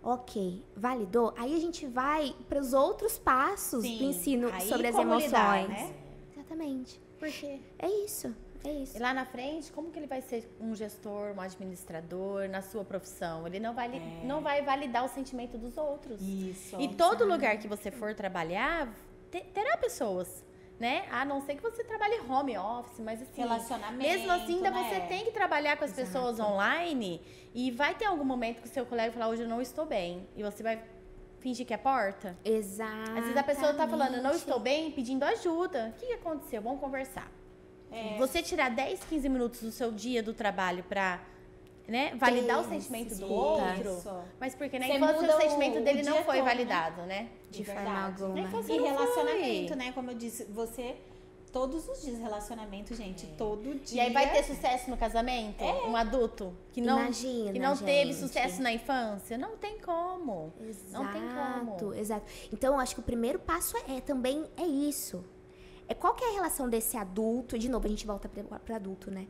Ok, validou? Aí a gente vai para os outros passos do ensino sobre as emoções. Lidar, né? Exatamente. Por quê? É isso. E lá na frente, como que ele vai ser um gestor, um administrador na sua profissão? Ele não vai validar o sentimento dos outros. Isso. E todo lugar que você for trabalhar, terá pessoas, né? A não ser que você trabalhe home office, mas assim... Relacionamento, mesmo assim, ainda né? você tem que trabalhar com as pessoas online e vai ter algum momento que o seu colega falar, hoje eu não estou bem. E você vai fingir que é porta? Exato. Às vezes a pessoa tá falando, não estou bem, pedindo ajuda. O que aconteceu? Vamos conversar. Você tirar 10, 15 minutos do seu dia do trabalho pra, né, validar o sentimento do outro. Mas porque na infância o sentimento dele não foi validado, né? De forma alguma. E relacionamento, né? Como eu disse, você... Todos os dias, relacionamento, gente, todo dia. E aí vai ter sucesso no casamento? Um adulto que não, Imagina, que não teve gente. sucesso na infância? Não tem como. Exato, Não tem como. Exato. Então, eu acho que o primeiro passo também é isso. Qual que é a relação desse adulto? De novo, a gente volta para adulto, né?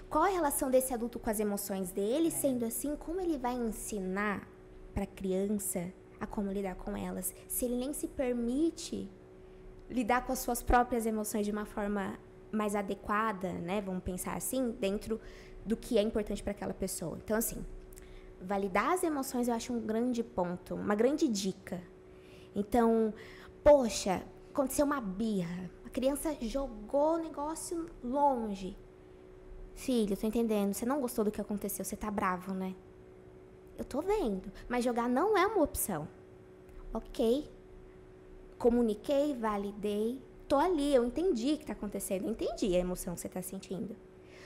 Qual é a relação desse adulto com as emoções dele? Sendo assim, como ele vai ensinar para a criança a como lidar com elas? Se ele nem se permite lidar com as suas próprias emoções de uma forma mais adequada, né? Vamos pensar assim, dentro do que é importante para aquela pessoa. Então, assim, validar as emoções eu acho um grande ponto, uma grande dica. Então, poxa, aconteceu uma birra, a criança jogou o negócio longe. Filho, tô entendendo, você não gostou do que aconteceu, você tá bravo, né? Eu tô vendo, mas jogar não é uma opção. Ok. Comuniquei, validei, tô ali, eu entendi o que tá acontecendo, eu entendi a emoção que você tá sentindo.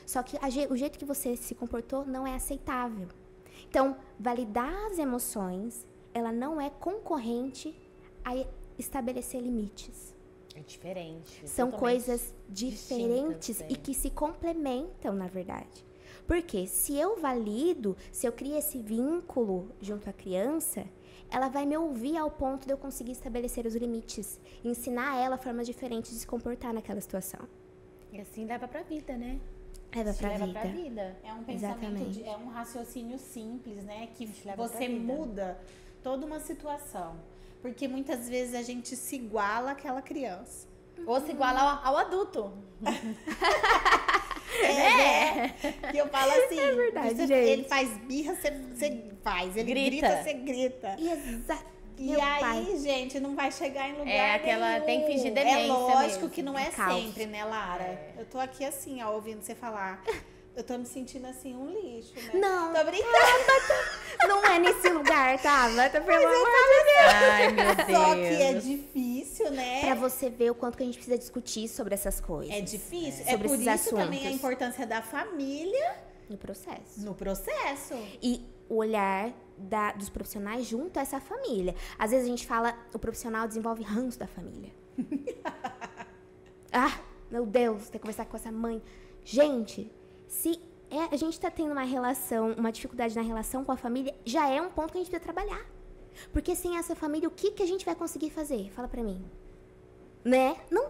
Só que o jeito que você se comportou não é aceitável. Então, validar as emoções, ela não é concorrente a estabelecer limites. É diferente. São coisas diferentes distintas, e que se complementam, na verdade. Porque se eu valido, se eu crio esse vínculo junto à criança, ela vai me ouvir ao ponto de eu conseguir estabelecer os limites, ensinar a ela formas diferentes de se comportar naquela situação. E assim leva pra vida, né? Leva pra vida. É um pensamento, Exatamente. é um raciocínio simples, né? Que leva você pra vida. muda toda uma situação. Porque muitas vezes a gente se iguala àquela criança. Ou se iguala ao adulto. Que eu falo assim, É verdade, gente. ele faz birra, você faz. Ele grita, você grita. E Meu aí, pai. gente, não vai chegar em lugar nenhum. Tem que fingir demência É lógico mesmo. que não é Caos. sempre, né, Lara? Eu tô aqui assim, ó, ouvindo você falar. Eu tô me sentindo assim, um lixo, né? Não. Tô brincando. Não é nesse lugar, Tabata, pelo amor de Deus. Ai, meu Deus. Só que é difícil, né? Pra você ver o quanto que a gente precisa discutir sobre essas coisas. É difícil. Sobre por esses isso também a assuntos. importância da família No processo. no processo. E o olhar dos profissionais junto a essa família. Às vezes a gente fala, o profissional desenvolve ranço da família. Meu Deus, tem que conversar com essa mãe. Gente, se a gente tá tendo uma dificuldade na relação com a família, já é um ponto que a gente precisa trabalhar. Porque sem essa família, o que a gente vai conseguir fazer? Fala pra mim. Né? Não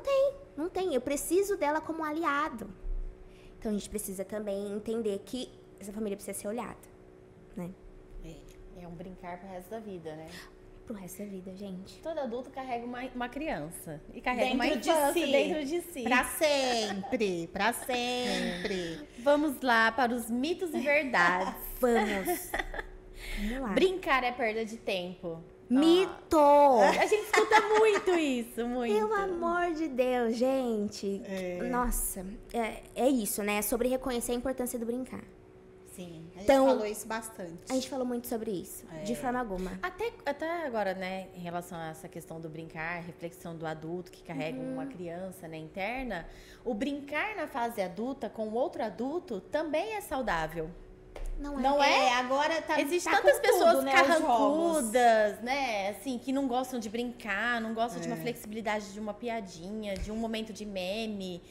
tem. Eu preciso dela como aliado. Então a gente precisa também entender que essa família precisa ser olhada, né? É um brincar pro resto da vida, né? Pro resto da vida, gente. Todo adulto carrega uma criança. E carrega Dentro uma de infância si. dentro de si. Pra sempre, pra sempre. Vamos lá para os mitos e verdades. Vamos lá. Brincar é perda de tempo. Mito! A gente escuta muito isso, muito. Pelo amor de Deus, gente. Nossa, é isso, né? É sobre reconhecer a importância do brincar. Sim, a gente Então, falou isso bastante. A gente falou muito sobre isso, de forma alguma. Até agora, né, em relação a essa questão do brincar, reflexão do adulto que carrega uma criança, né, interna, o brincar na fase adulta com outro adulto também é saudável. Não é. Agora tá. Existem tá tantas com pessoas tudo, né, os jogos. carrancudas, né? Assim, que não gostam de brincar, não gostam de uma flexibilidade, de uma piadinha, de um momento de meme.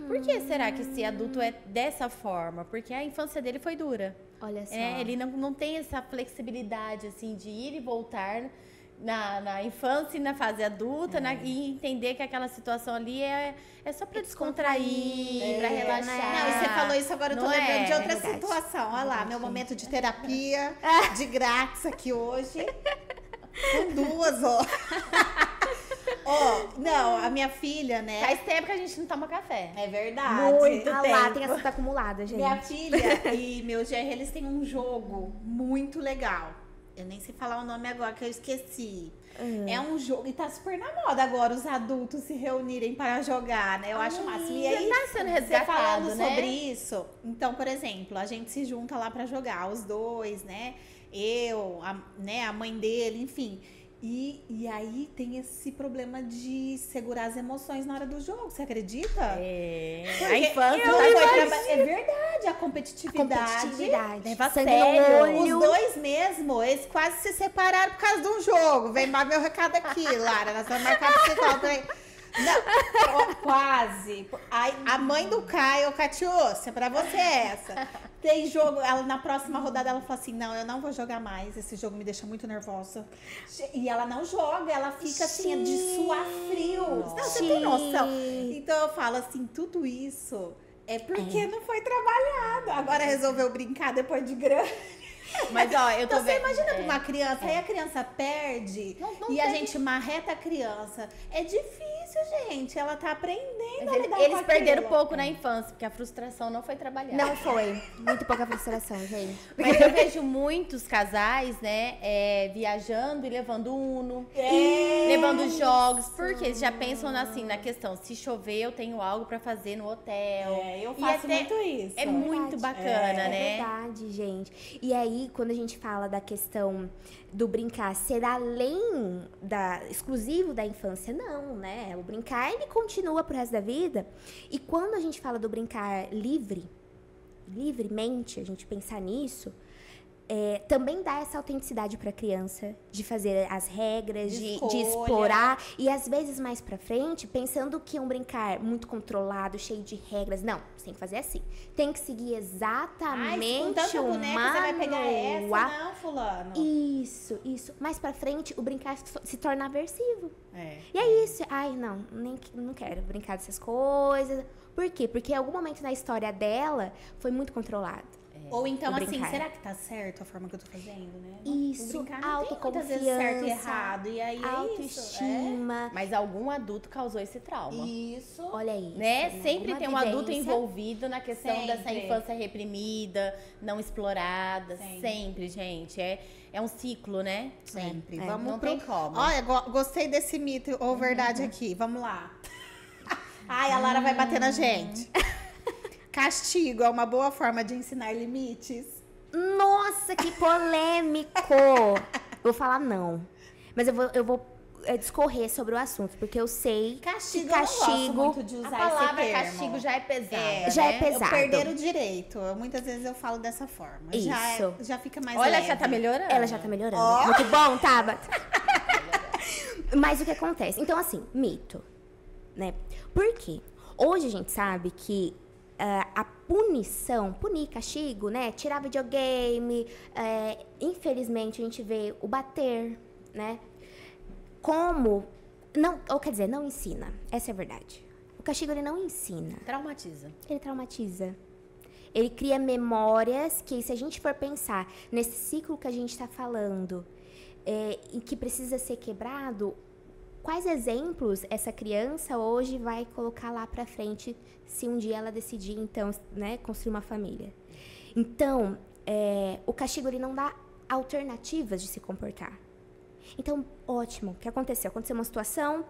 Por que será que esse adulto é dessa forma? Porque a infância dele foi dura. Olha só. Ele não tem essa flexibilidade, assim, de ir e voltar na infância e na fase adulta e entender que aquela situação ali é só pra descontrair, pra relaxar. Não, e você falou isso agora, eu tô Não lembrando de é? outra Verdade. situação. Olha lá, meu momento de terapia, de grátis aqui hoje. Com duas, ó. Ó, não, a minha filha, né? Faz tempo que a gente não toma café. É verdade. Muito Ah lá, tempo. tem assunto acumulado, gente. Minha filha e meu genro, eles têm um jogo muito legal. Eu nem sei falar o nome agora, que eu esqueci. É um jogo, e tá super na moda agora, os adultos se reunirem para jogar, né? Eu acho máximo. E aí, tá sendo você resgatado, falando né? sobre isso, então, por exemplo, a gente se junta lá para jogar, os dois, né? Eu, a mãe dele, enfim. E aí tem esse problema de segurar as emoções na hora do jogo, você acredita? Porque A infância é verdade, a competitividade. leva a Sangue sério. no olho. Os dois mesmo, eles quase se separaram por causa de um jogo. Vem mais meu recado aqui, Lara. Nós vamos marcar psicólogo aí. Não, quase. Aí, a mãe do Caio, Catiúcia, pra você é essa. Tem jogo, ela, na próxima rodada ela falou assim, não, eu não vou jogar mais, esse jogo me deixa muito nervosa. E ela não joga, ela fica assim, de suar frio. Não, você tem noção. Então eu falo assim, tudo isso é porque não foi trabalhado. Agora resolveu brincar depois de grande. Mas, ó, eu tô Então, você vendo. imagina pra uma criança, aí a criança perde Não e a tem- gente marreta a criança. É difícil, gente. Ela tá aprendendo a lidar Eles com perderam aquilo. pouco na infância, porque a frustração não foi trabalhada. Não foi. Muito pouca frustração, gente. Mas eu vejo muitos casais, né, viajando e levando Uno, levando jogos, porque eles já pensam assim, na questão, se chover eu tenho algo pra fazer no hotel. Eu E faço até- muito isso. É muito bacana, É né? verdade, gente. E aí, quando a gente fala da questão do brincar ser além exclusivo da infância, não, né? O brincar, ele continua pro resto da vida. E quando a gente fala do brincar livremente, a gente pensar nisso, também dá essa autenticidade para a criança de fazer as regras, de escolha. explorar e às vezes mais para frente pensando que um brincar muito controlado, cheio de regras, não, você tem que fazer assim, tem que seguir Ai, exatamente com tanta o boneca, você vai pegar essa, manual. não, fulano. Isso. Mais para frente o brincar se torna aversivo. É. E é isso. Ai, não quero brincar dessas coisas. Por quê? Porque em algum momento na história dela foi muito controlado. Ou então, o assim, brincar. será que tá certo a forma que eu tô fazendo, né? Isso, O brincar não tem muitas vezes autoconfiança, certo e errado. E aí é isso. autoestima. Mas algum adulto causou esse trauma. Isso. Olha isso. Né? Sempre Alguma tem um adulto vivência. envolvido na questão dessa Sempre. infância reprimida, não explorada. Sempre. Sempre, gente. É um ciclo, né? Sempre. É, Vamos não pro... tem como. Olha, gostei desse mito ou verdade aqui. Vamos lá. Ai, a Lara vai bater na gente. Castigo é uma boa forma de ensinar limites? Nossa, que polêmico! Vou falar não. Mas eu vou discorrer sobre o assunto, porque eu sei Castigo, que castigo eu não gosto muito de usar A palavra esse termo. castigo já é pesada. já é né? pesado. Perder o direito. Muitas vezes eu falo dessa forma. Isso. Já fica mais Olha, leve. já tá melhorando. Ela já tá melhorando. Muito bom, Tabata. Mas o que acontece? Então, assim, mito, né? Por quê? Hoje a gente sabe que a punição, castigo, né? Tirar videogame, infelizmente a gente vê o bater, né? Como, não, ou quer dizer, não ensina. Essa é a verdade. O castigo, ele não ensina. Traumatiza. Ele traumatiza. Ele cria memórias que, se a gente for pensar nesse ciclo que a gente está falando, e que precisa ser quebrado, quais exemplos essa criança hoje vai colocar lá para frente se um dia ela decidir, então, né, construir uma família? Então, o castigo, ele não dá alternativas de se comportar. Então, ótimo. O que aconteceu? Aconteceu uma situação,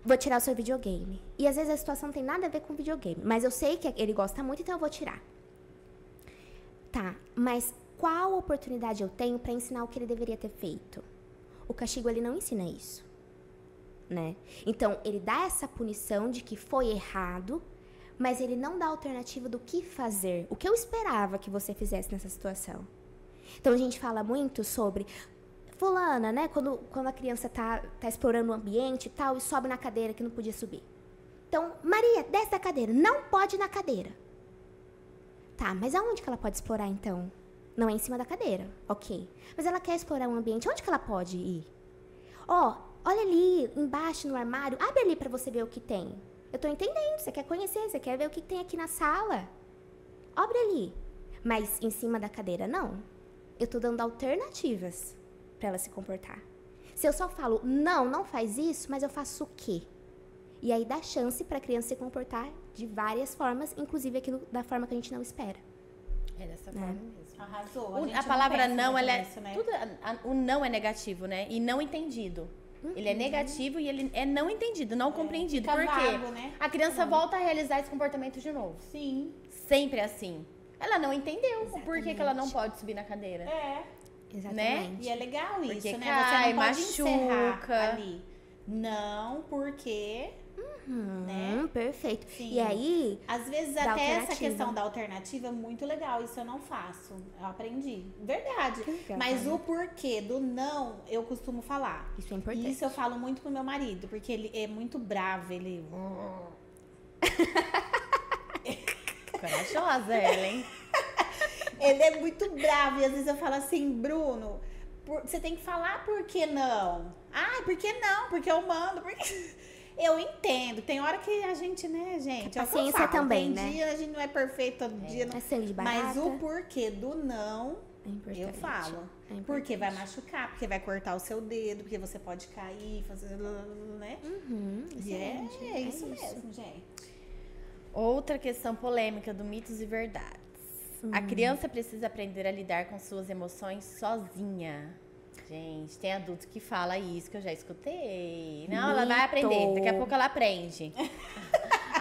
vou tirar o seu videogame. E às vezes a situação não tem nada a ver com o videogame, mas eu sei que ele gosta muito, então eu vou tirar. Tá, mas qual oportunidade eu tenho para ensinar o que ele deveria ter feito? O castigo, ele não ensina isso, né? Então, ele dá essa punição de que foi errado, mas ele não dá alternativa do que fazer. O que eu esperava que você fizesse nessa situação. Então, a gente fala muito sobre... Fulana, né? Quando a criança tá explorando o ambiente e tal, e sobe na cadeira que não podia subir. Então, Maria, desce da cadeira. Não pode ir na cadeira. Tá, mas aonde que ela pode explorar, então? Não é em cima da cadeira, ok. Mas ela quer explorar um ambiente, onde que ela pode ir? Ó, olha ali, embaixo no armário, abre ali pra você ver o que tem. Eu tô entendendo, você quer conhecer, você quer ver o que tem aqui na sala. Abre ali. Mas em cima da cadeira, não. Eu tô dando alternativas pra ela se comportar. Se eu só falo, não faz isso, mas eu faço o quê? E aí dá chance pra criança se comportar de várias formas, inclusive aquilo da forma que a gente não espera. É dessa forma mesmo. Arrasou. A palavra não, ela é... Isso, né? o não é negativo, né? E não entendido. Ele é negativo e ele é não entendido, não compreendido. fica Por quê? vago, né? A criança volta a realizar esse comportamento de novo. Sim. Sempre assim. Ela não entendeu o porquê que ela não pode subir na cadeira. Exatamente. E é legal isso, Porque né? cai, Você não pode encerrar machuca. ali. Não, porque... né? Perfeito. Sim. E aí... Às vezes Da até essa alternativa. questão da alternativa é muito legal. Isso eu não faço. Eu aprendi. Verdade. Que legal, Mas né? o porquê do não, eu costumo falar. Isso é importante. E isso eu falo muito pro meu marido, porque ele é muito bravo, ele... Corajosa ela, hein? Ele é muito bravo. E às vezes eu falo assim, Bruno, você tem que falar por que não. Ah, por que não? Porque eu mando, porque... Eu entendo. Tem hora que a gente, né, gente... A é o que eu paciência falo, também, tem né? dia, a gente não é perfeito todo dia. Não... É sangue de barata. Mas o porquê do não, É importante. eu falo. É importante. Porque vai machucar, porque vai cortar o seu dedo, porque você pode cair, fazer... né? E Excelente. é isso mesmo, gente. Outra questão polêmica do mitos e verdades. A criança precisa aprender a lidar com suas emoções sozinha. Gente, tem adulto que fala isso, que eu já escutei. Não, ela vai aprender. Daqui a pouco ela aprende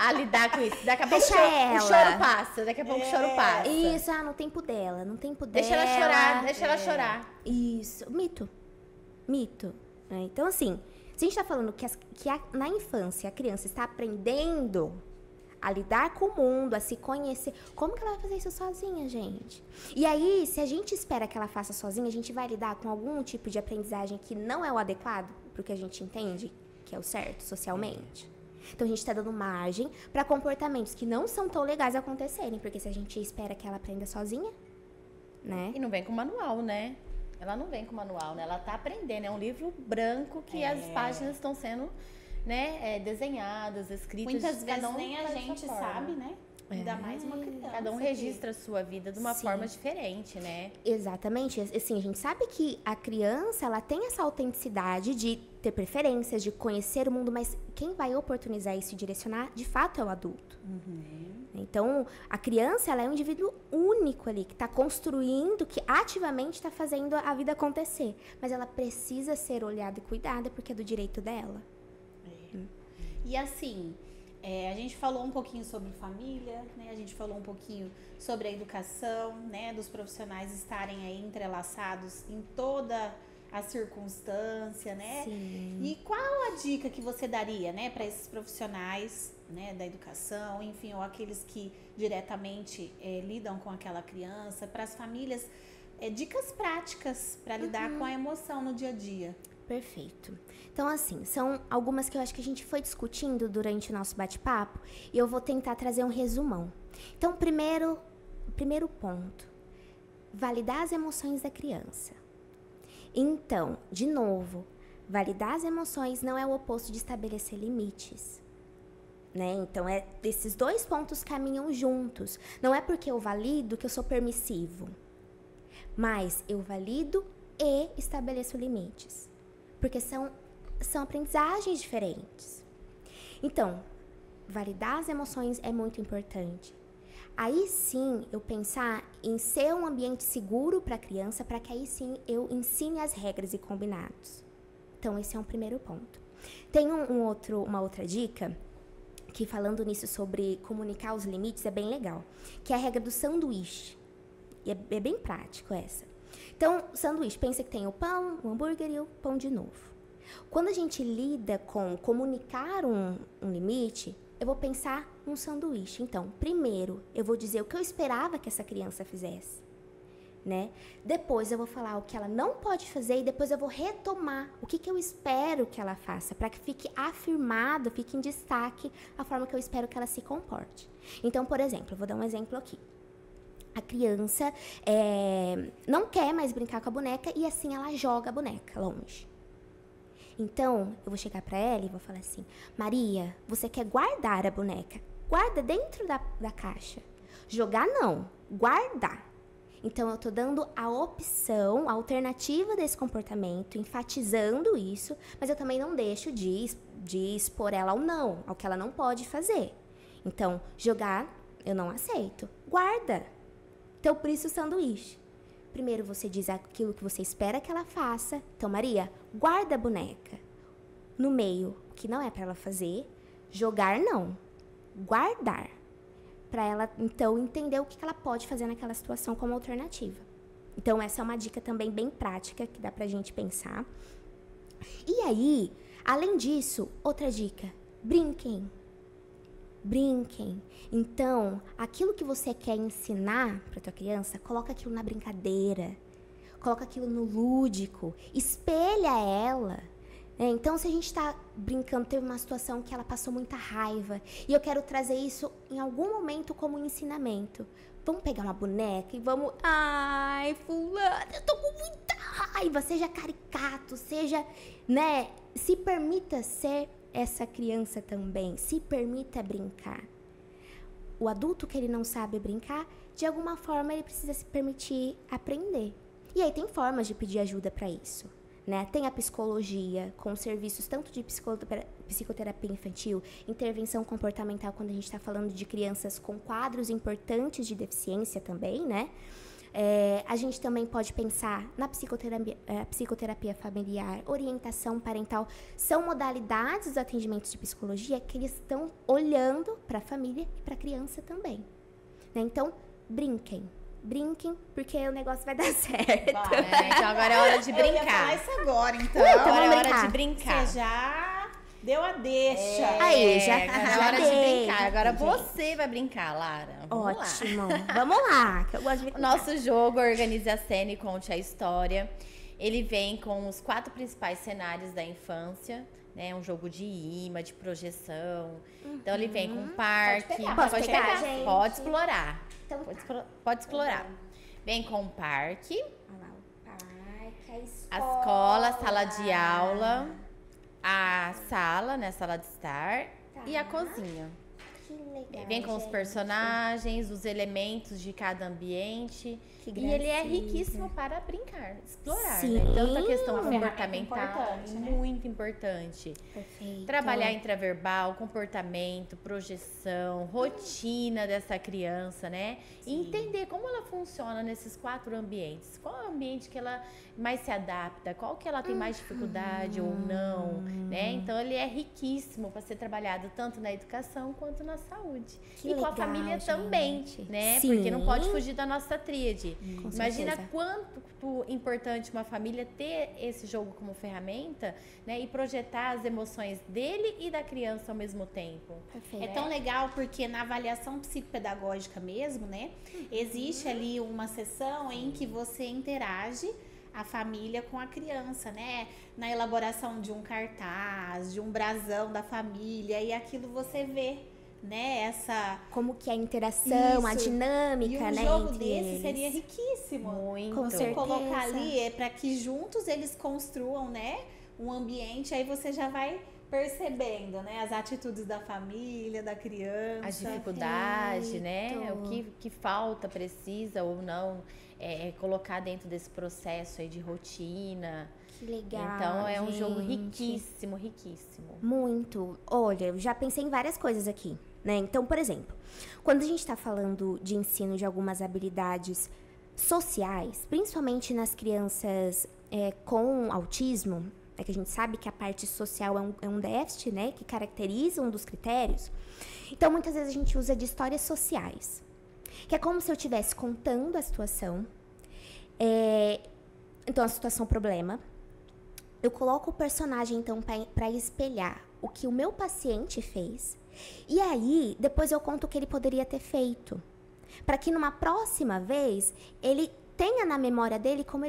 a lidar com isso. Daqui a pouco Deixa o ela. choro passa. Daqui a pouco o choro passa. Isso, no tempo dela, no tempo dela. Deixa ela chorar, deixa ela chorar. Isso, mito. Né? Então, assim, se a gente tá falando que, na infância a criança está aprendendo a lidar com o mundo, a se conhecer, como que ela vai fazer isso sozinha, gente? E aí, se a gente espera que ela faça sozinha, a gente vai lidar com algum tipo de aprendizagem que não é o adequado, porque a gente entende que é o certo socialmente. Então, a gente está dando margem para comportamentos que não são tão legais acontecerem, porque se a gente espera que ela aprenda sozinha, né? E não vem com manual, né? Ela não vem com manual, né? Ela tá aprendendo. É um livro branco que as páginas estão sendo, né, desenhadas, escritas. Muitas vezes cada um nem a faz gente sua forma. sabe, né? Ainda mais uma criança. Cada um que- registra a sua vida de uma Sim. forma diferente, né? Exatamente. Assim, a gente sabe que a criança, ela tem essa autenticidade de ter preferências, de conhecer o mundo, mas quem vai oportunizar isso e direcionar, de fato, é o adulto. Então, a criança, ela é um indivíduo único ali, que está construindo, que ativamente está fazendo a vida acontecer. Mas ela precisa ser olhada e cuidada, porque é do direito dela. E assim, a gente falou um pouquinho sobre família, né? A gente falou um pouquinho sobre a educação, né? Dos profissionais estarem aí entrelaçados em toda a circunstância, né? Sim. E qual a dica que você daria, né, para esses profissionais, né, da educação, enfim, ou aqueles que diretamente lidam com aquela criança, para as famílias, dicas práticas para lidar com a emoção no dia a dia? Perfeito. Então, assim, são algumas que eu acho que a gente foi discutindo durante o nosso bate-papo e eu vou tentar trazer um resumão. Então, primeiro ponto, validar as emoções da criança. Então, de novo, validar as emoções não é o oposto de estabelecer limites. Né? Então, esses dois pontos caminham juntos. Não é porque eu valido que eu sou permissivo, mas eu valido e estabeleço limites. Porque são aprendizagens diferentes. Então, validar as emoções é muito importante. Aí sim, eu pensar em ser um ambiente seguro para a criança, para que aí sim eu ensine as regras e combinados. Então, esse é um primeiro ponto. Tem uma outra dica, que falando nisso sobre comunicar os limites é bem legal, que é a regra do sanduíche. E é bem prático essa. Então, sanduíche, pensa que tem o pão, o hambúrguer e o pão de novo. Quando a gente lida com comunicar um limite, eu vou pensar num sanduíche. Então, primeiro, eu vou dizer o que eu esperava que essa criança fizesse, né? Depois eu vou falar o que ela não pode fazer e depois eu vou retomar o que eu espero que ela faça, para que fique afirmado, fique em destaque a forma que eu espero que ela se comporte. Então, por exemplo, eu vou dar um exemplo aqui. A criança não quer mais brincar com a boneca e assim ela joga a boneca longe. Então, eu vou chegar pra ela e vou falar assim: Maria, você quer guardar a boneca? Guarda dentro da caixa. Jogar não, guardar. Então, eu tô dando a opção, a alternativa desse comportamento, enfatizando isso, mas eu também não deixo de expor ela ao não, ao que ela não pode fazer. Então, jogar, eu não aceito. Guarda. Então, por isso o sanduíche. Primeiro você diz aquilo que você espera que ela faça. Então, Maria, guarda a boneca. No meio, o que não é para ela fazer. Jogar, não. Guardar. Para ela, então, entender o que ela pode fazer naquela situação como alternativa. Então, essa é uma dica também bem prática que dá pra gente pensar. E aí, além disso, outra dica. Brinquem. Brinquem. Então, aquilo que você quer ensinar para tua criança, coloca aquilo na brincadeira, coloca aquilo no lúdico, espelha ela. Então, se a gente está brincando, teve uma situação que ela passou muita raiva e eu quero trazer isso em algum momento como ensinamento. Vamos pegar uma boneca e vamos... Ai, fulana, eu tô com muita raiva. Seja caricato, seja, né? Se permita ser essa criança também. Se permita brincar. O adulto que ele não sabe brincar, de alguma forma ele precisa se permitir aprender. E aí tem formas de pedir ajuda para isso, né? Tem a psicologia, com serviços tanto de psicoterapia infantil, intervenção comportamental, quando a gente está falando de crianças com quadros importantes de deficiência também, né? A gente também pode pensar na psicoterapia familiar, orientação parental. São modalidades dos atendimentos de psicologia que eles estão olhando para a família e para a criança também, né? Então, brinquem. Brinquem, porque o negócio vai dar certo. Então agora é hora de brincar. Eu ia falar isso agora, então. Agora é hora de brincar. Você já deu a deixa. Aí, já agora é hora de brincar. Agora você vai brincar, Lara. Vamos Ótimo. lá. Vamos lá, que eu gosto de brincar. Nosso jogo Organize a Cena e Conte a História. Ele vem com os 4 principais cenários da infância, né? Um jogo de imã, de projeção. Então ele vem com um parque. Pode pegar, gente. Pode explorar. Então, Pode explorar. Vem com um parque. Olha lá, o parque, a escola, a sala de aula, a sala, né, sala de estar, e a cozinha. Que legal, Vem com os personagens, os elementos de cada ambiente. Que E ele é gracinha. riquíssimo para brincar, explorar, Sim. né? Tanto a questão Ferramenta comportamental, importante, né? muito importante. Perfeito. Trabalhar intraverbal, comportamento, projeção, rotina dessa criança, né? E entender como ela funciona nesses 4 ambientes. Qual é o ambiente que ela mais se adapta? Qual que ela tem mais dificuldade ou não, né? Então, ele é riquíssimo para ser trabalhado tanto na educação quanto na saúde. Que e com a legal, família gente. também, né? Sim. Porque não pode fugir da nossa tríade. Com Imagina certeza. quanto importante uma família ter esse jogo como ferramenta, né? E projetar as emoções dele e da criança ao mesmo tempo. Perfeito. É tão legal porque na avaliação psicopedagógica mesmo, né? Existe ali uma sessão em que você interage a família com a criança, né? Na elaboração de um cartaz, de um brasão da família, e aquilo você vê, né? Essa... Como que é a interação, a Isso. dinâmica, E um né, jogo entre desse eles. seria riquíssimo. Muito. Com Você certeza. colocar ali para que juntos eles construam, né? Um ambiente, aí você já vai percebendo, né? As atitudes da família, da criança. A dificuldade, né? Perfeito. O que falta, precisa ou não colocar dentro desse processo aí de rotina. Que legal, Então é um jogo gente. riquíssimo, riquíssimo. Muito. Olha, eu já pensei em várias coisas aqui, né? Então, por exemplo, quando a gente está falando de ensino de algumas habilidades sociais, principalmente nas crianças com autismo, que a gente sabe que a parte social é um déficit, né? Que caracteriza um dos critérios. Então, muitas vezes a gente usa de histórias sociais, que é como se eu estivesse contando a situação, então a situação problema, eu coloco o personagem, então, para espelhar o que o meu paciente fez. E aí, depois eu conto o que ele poderia ter feito. Para que numa próxima vez, ele tenha na memória dele como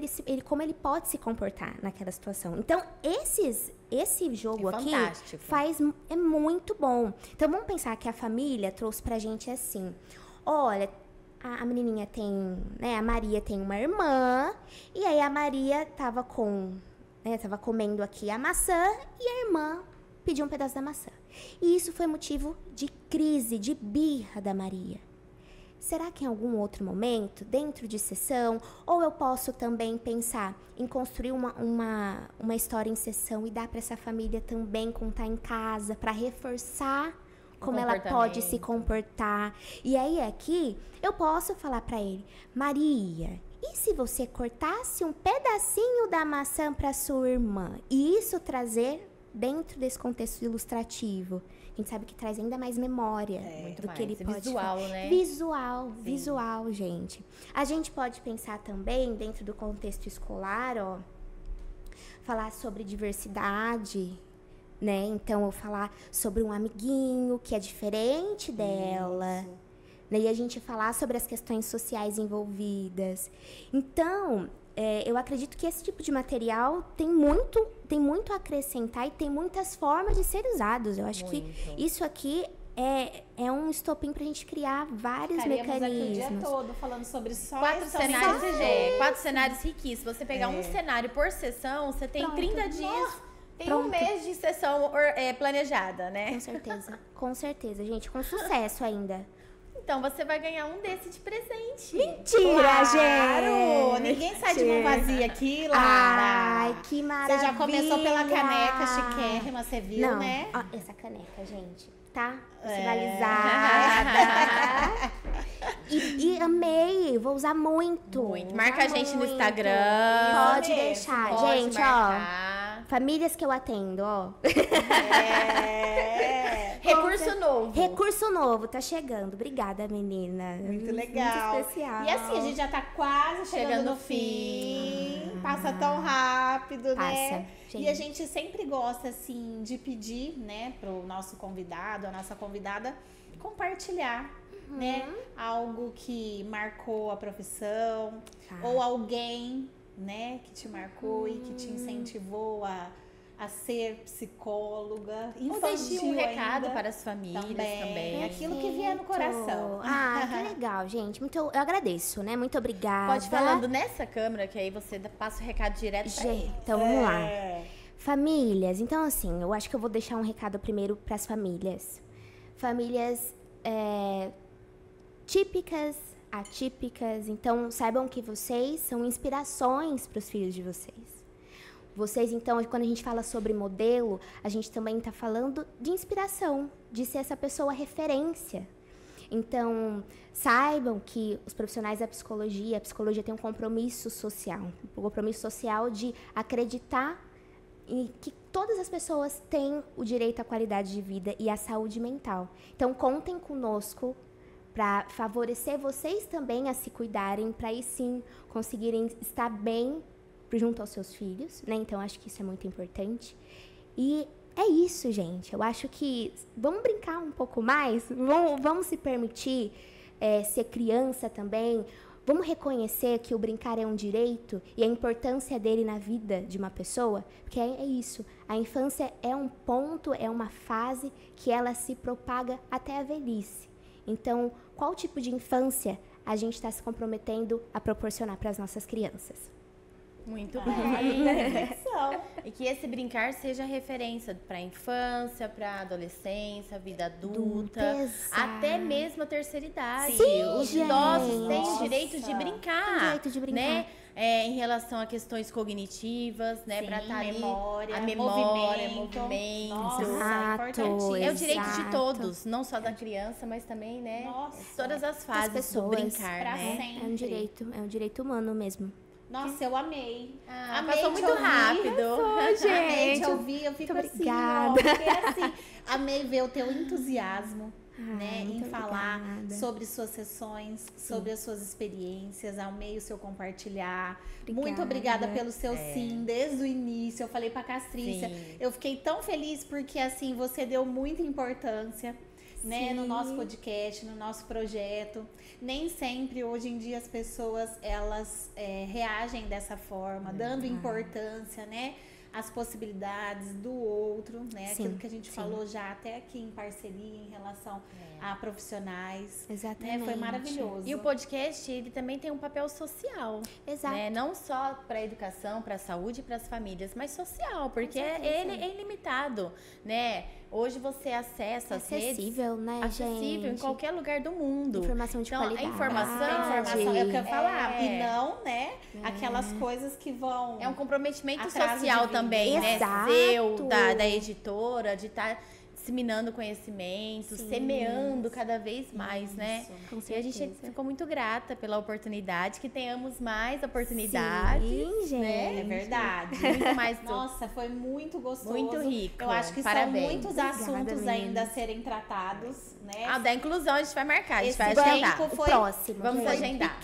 ele pode se comportar naquela situação. Então, esse jogo aqui é muito bom. Então, vamos pensar que a família trouxe pra gente assim. Olha, a menininha tem, né, a Maria tem uma irmã, e aí a Maria tava comendo aqui a maçã, e a irmã pediu um pedaço da maçã. E isso foi motivo de crise, de birra da Maria. Será que em algum outro momento, dentro de sessão, ou eu posso também pensar em construir uma história em sessão e dar para essa família também contar em casa, para reforçar como ela pode se comportar. E aí aqui eu posso falar para ele: Maria, e se você cortasse um pedacinho da maçã para sua irmã? E isso trazer dentro desse contexto ilustrativo. A gente sabe que traz ainda mais memória do que ele pode visual, né? Visual, gente. A gente pode pensar também, dentro do contexto escolar, falar sobre diversidade, né? Então, eu falar sobre um amiguinho que é diferente dela. Né? E a gente falar sobre as questões sociais envolvidas. Então, eu acredito que esse tipo de material tem muito a acrescentar e tem muitas formas de ser usados. Eu acho que isso aqui é um estopim para a gente criar vários mecanismos. Aqui o dia todo falando sobre só 4 cenários riquíssimos. Se você pegar um cenário por sessão, você tem 30 dias. Tem um mês de sessão planejada, né? Com certeza, gente. Com sucesso ainda. Então, você vai ganhar um desse de presente. Mentira, gente! Ninguém sai de mão vazia aqui, Lara. Ai, que maravilha! Você já começou pela caneca chiquérrima, você viu, não, né? Ó, essa caneca, gente, tá? Personalizada. E amei, vou usar muito. Marca a gente no Instagram. Pode deixar. Gente, ó. Famílias que eu atendo, ó. Recurso novo, tá chegando. Obrigada, menina. Muito legal. Muito especial. E assim, a gente já tá quase chegando no fim. Passa tão rápido, né? Gente. E a gente sempre gosta, assim, de pedir, né, pro nosso convidado, a nossa convidada, compartilhar, né? Algo que marcou a profissão, ou alguém, né, que te marcou e que te incentivou a ser psicóloga, ou deixe um recado para as famílias também. Aquilo que vier no coração. Que legal, gente. Eu agradeço, né? Muito obrigada. Pode falando nessa câmera, que aí você passa o recado direto pra ele. Então, vamos lá. Famílias. Então, assim, eu acho que eu vou deixar um recado primeiro para as famílias. Famílias típicas, atípicas. Então, saibam que vocês são inspirações para os filhos de vocês. Vocês, então, quando a gente fala sobre modelo, a gente também está falando de inspiração, de ser essa pessoa referência. Então, saibam que os profissionais da psicologia, a psicologia tem um compromisso social de acreditar em que todas as pessoas têm o direito à qualidade de vida e à saúde mental. Então, contem conosco para favorecer vocês também a se cuidarem, para aí sim conseguirem estar bem junto aos seus filhos, né? Então, acho que isso é muito importante. E é isso, gente. Eu acho que vamos brincar um pouco mais, vamos se permitir ser criança também. Vamos reconhecer que o brincar é um direito e a importância dele na vida de uma pessoa, porque é isso. A infância é um ponto, é uma fase que ela se propaga até a velhice. Então, qual tipo de infância a gente está se comprometendo a proporcionar para as nossas crianças? Muito bem. E que esse brincar seja referência para a infância, para a adolescência, vida adulta, até mesmo a terceira idade. Os idosos têm o direito de brincar. Né? Em relação a questões cognitivas, né? Para estar ali a memória, movimento. Nossa, é o direito de todos, não só da criança, mas também, né? Todas as fases do brincar, né? É um direito humano mesmo. Nossa, eu amei. Amei, passou muito rápido. Gente, eu fico assim, ó, porque assim, amei ver o teu entusiasmo. né, em muito falar obrigada. sobre suas sessões, sobre as suas experiências. Amei o seu compartilhar. Muito Obrigada. obrigada pelo seu sim, desde o início. Eu falei pra Castrícia, Sim. eu fiquei tão feliz porque, assim, você deu muita importância, né, no nosso podcast, no nosso projeto. Nem sempre, hoje em dia, as pessoas, elas reagem dessa forma, dando importância, né, às possibilidades do outro, né, Sim, aquilo que a gente sim. falou já até aqui em parceria em relação a profissionais. Exatamente. Né, foi maravilhoso. E o podcast, ele também tem um papel social. Exato. Né? Não só para a educação, para a saúde e para as famílias, mas social, porque certeza. ele é ilimitado, né? Hoje você acessa as redes Acessível, né, acessível em gente? qualquer lugar do mundo. Informação de Então, a qualidade. Informação é o que eu ia falar. É. E não, né, aquelas coisas que vão... É um comprometimento Atraso de social vida. também, né? Exato. Seu, da editora, de estar disseminando conhecimento, Sim. semeando cada vez mais, né? Com E a gente certeza. ficou muito grata pela oportunidade, que tenhamos mais oportunidades. Sim, gente. É verdade. Muito mais do... Nossa, foi muito gostoso. Muito rico. Eu acho que Parabéns. são muitos Obrigada, assuntos meninas. ainda a serem tratados, né? Ah, da inclusão a gente vai marcar, a gente Esse vai tempo agendar. O foi- próximo. Vamos gente. agendar.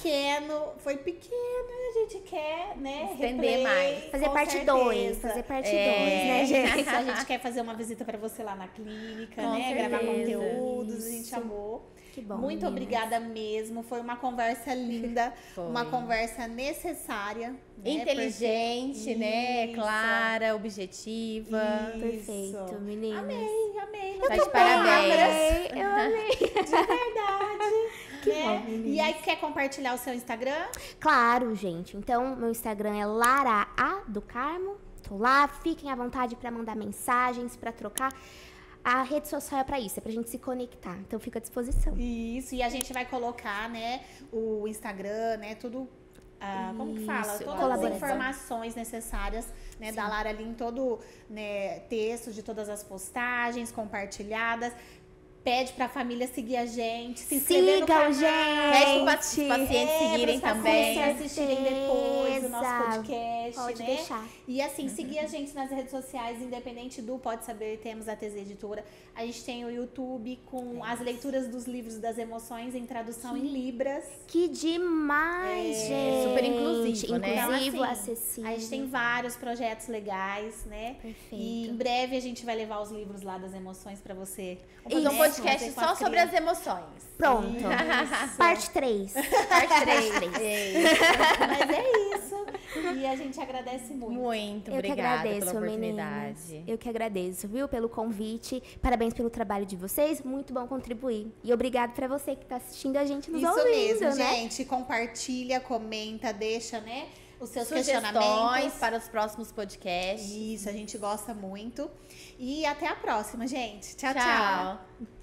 Foi pequeno e a gente quer, né, Estender replay, mais. Fazer com parte 2. certeza. Fazer parte 2, É. né, gente? Isso, a gente quer fazer uma visita pra você lá na clínica, Com né? Gravar certeza. conteúdos, a gente Isso. amou. Que bom, Muito meninas. obrigada mesmo. Foi uma conversa linda, Foi. uma conversa necessária. Né? Inteligente, né? Isso. Clara, objetiva. Perfeito, meninas. Amei. Tá de parabéns. Eu amei. De verdade. né? bom, meninas. E aí, quer compartilhar o seu Instagram? Claro, gente. Então, meu Instagram é Lara A do Carmo. Tô lá, fiquem à vontade pra mandar mensagens, pra trocar. A rede social é pra isso, é pra gente se conectar. Então, fica à disposição. Isso, e a gente vai colocar, né, o Instagram, né, tudo, como que fala? Isso, Todas as colaboração. informações necessárias, né, da Lara ali em todo, né, texto de todas as postagens compartilhadas. Pede pra família seguir a gente, se inscrever no canal. Sigam, Pede para os gente. pacientes seguirem pros também. pacientes assistirem depois o nosso Certeza. podcast, Pode né? deixar. E assim, seguir a gente nas redes sociais, independente do Pode Saber, temos a TZ Editora. A gente tem o YouTube com as leituras dos livros das emoções em tradução em Libras. Que demais, gente. super inclusivo, né? Inclusivo, Então, assim, acessível. A gente tem vários projetos legais, né? Perfeito. E em breve a gente vai levar os livros lá das emoções pra você. Vamos fazer um né, podcast fazer com só as sobre as emoções. Pronto. Isso. Parte 3. Parte 3. Mas é isso. E a gente agradece muito. Muito Eu que obrigada agradeço, pela meninas. oportunidade. Eu que agradeço, viu, pelo convite. Parabéns pelo trabalho de vocês. Muito bom contribuir. E obrigado pra você que tá assistindo a gente nos Isso ouvindo, mesmo, né? gente. Compartilha, comenta, deixa, né? Os seus Sugestões questionamentos. para os próximos podcasts. Isso, a gente gosta muito. E até a próxima, gente. Tchau, tchau. Tchau.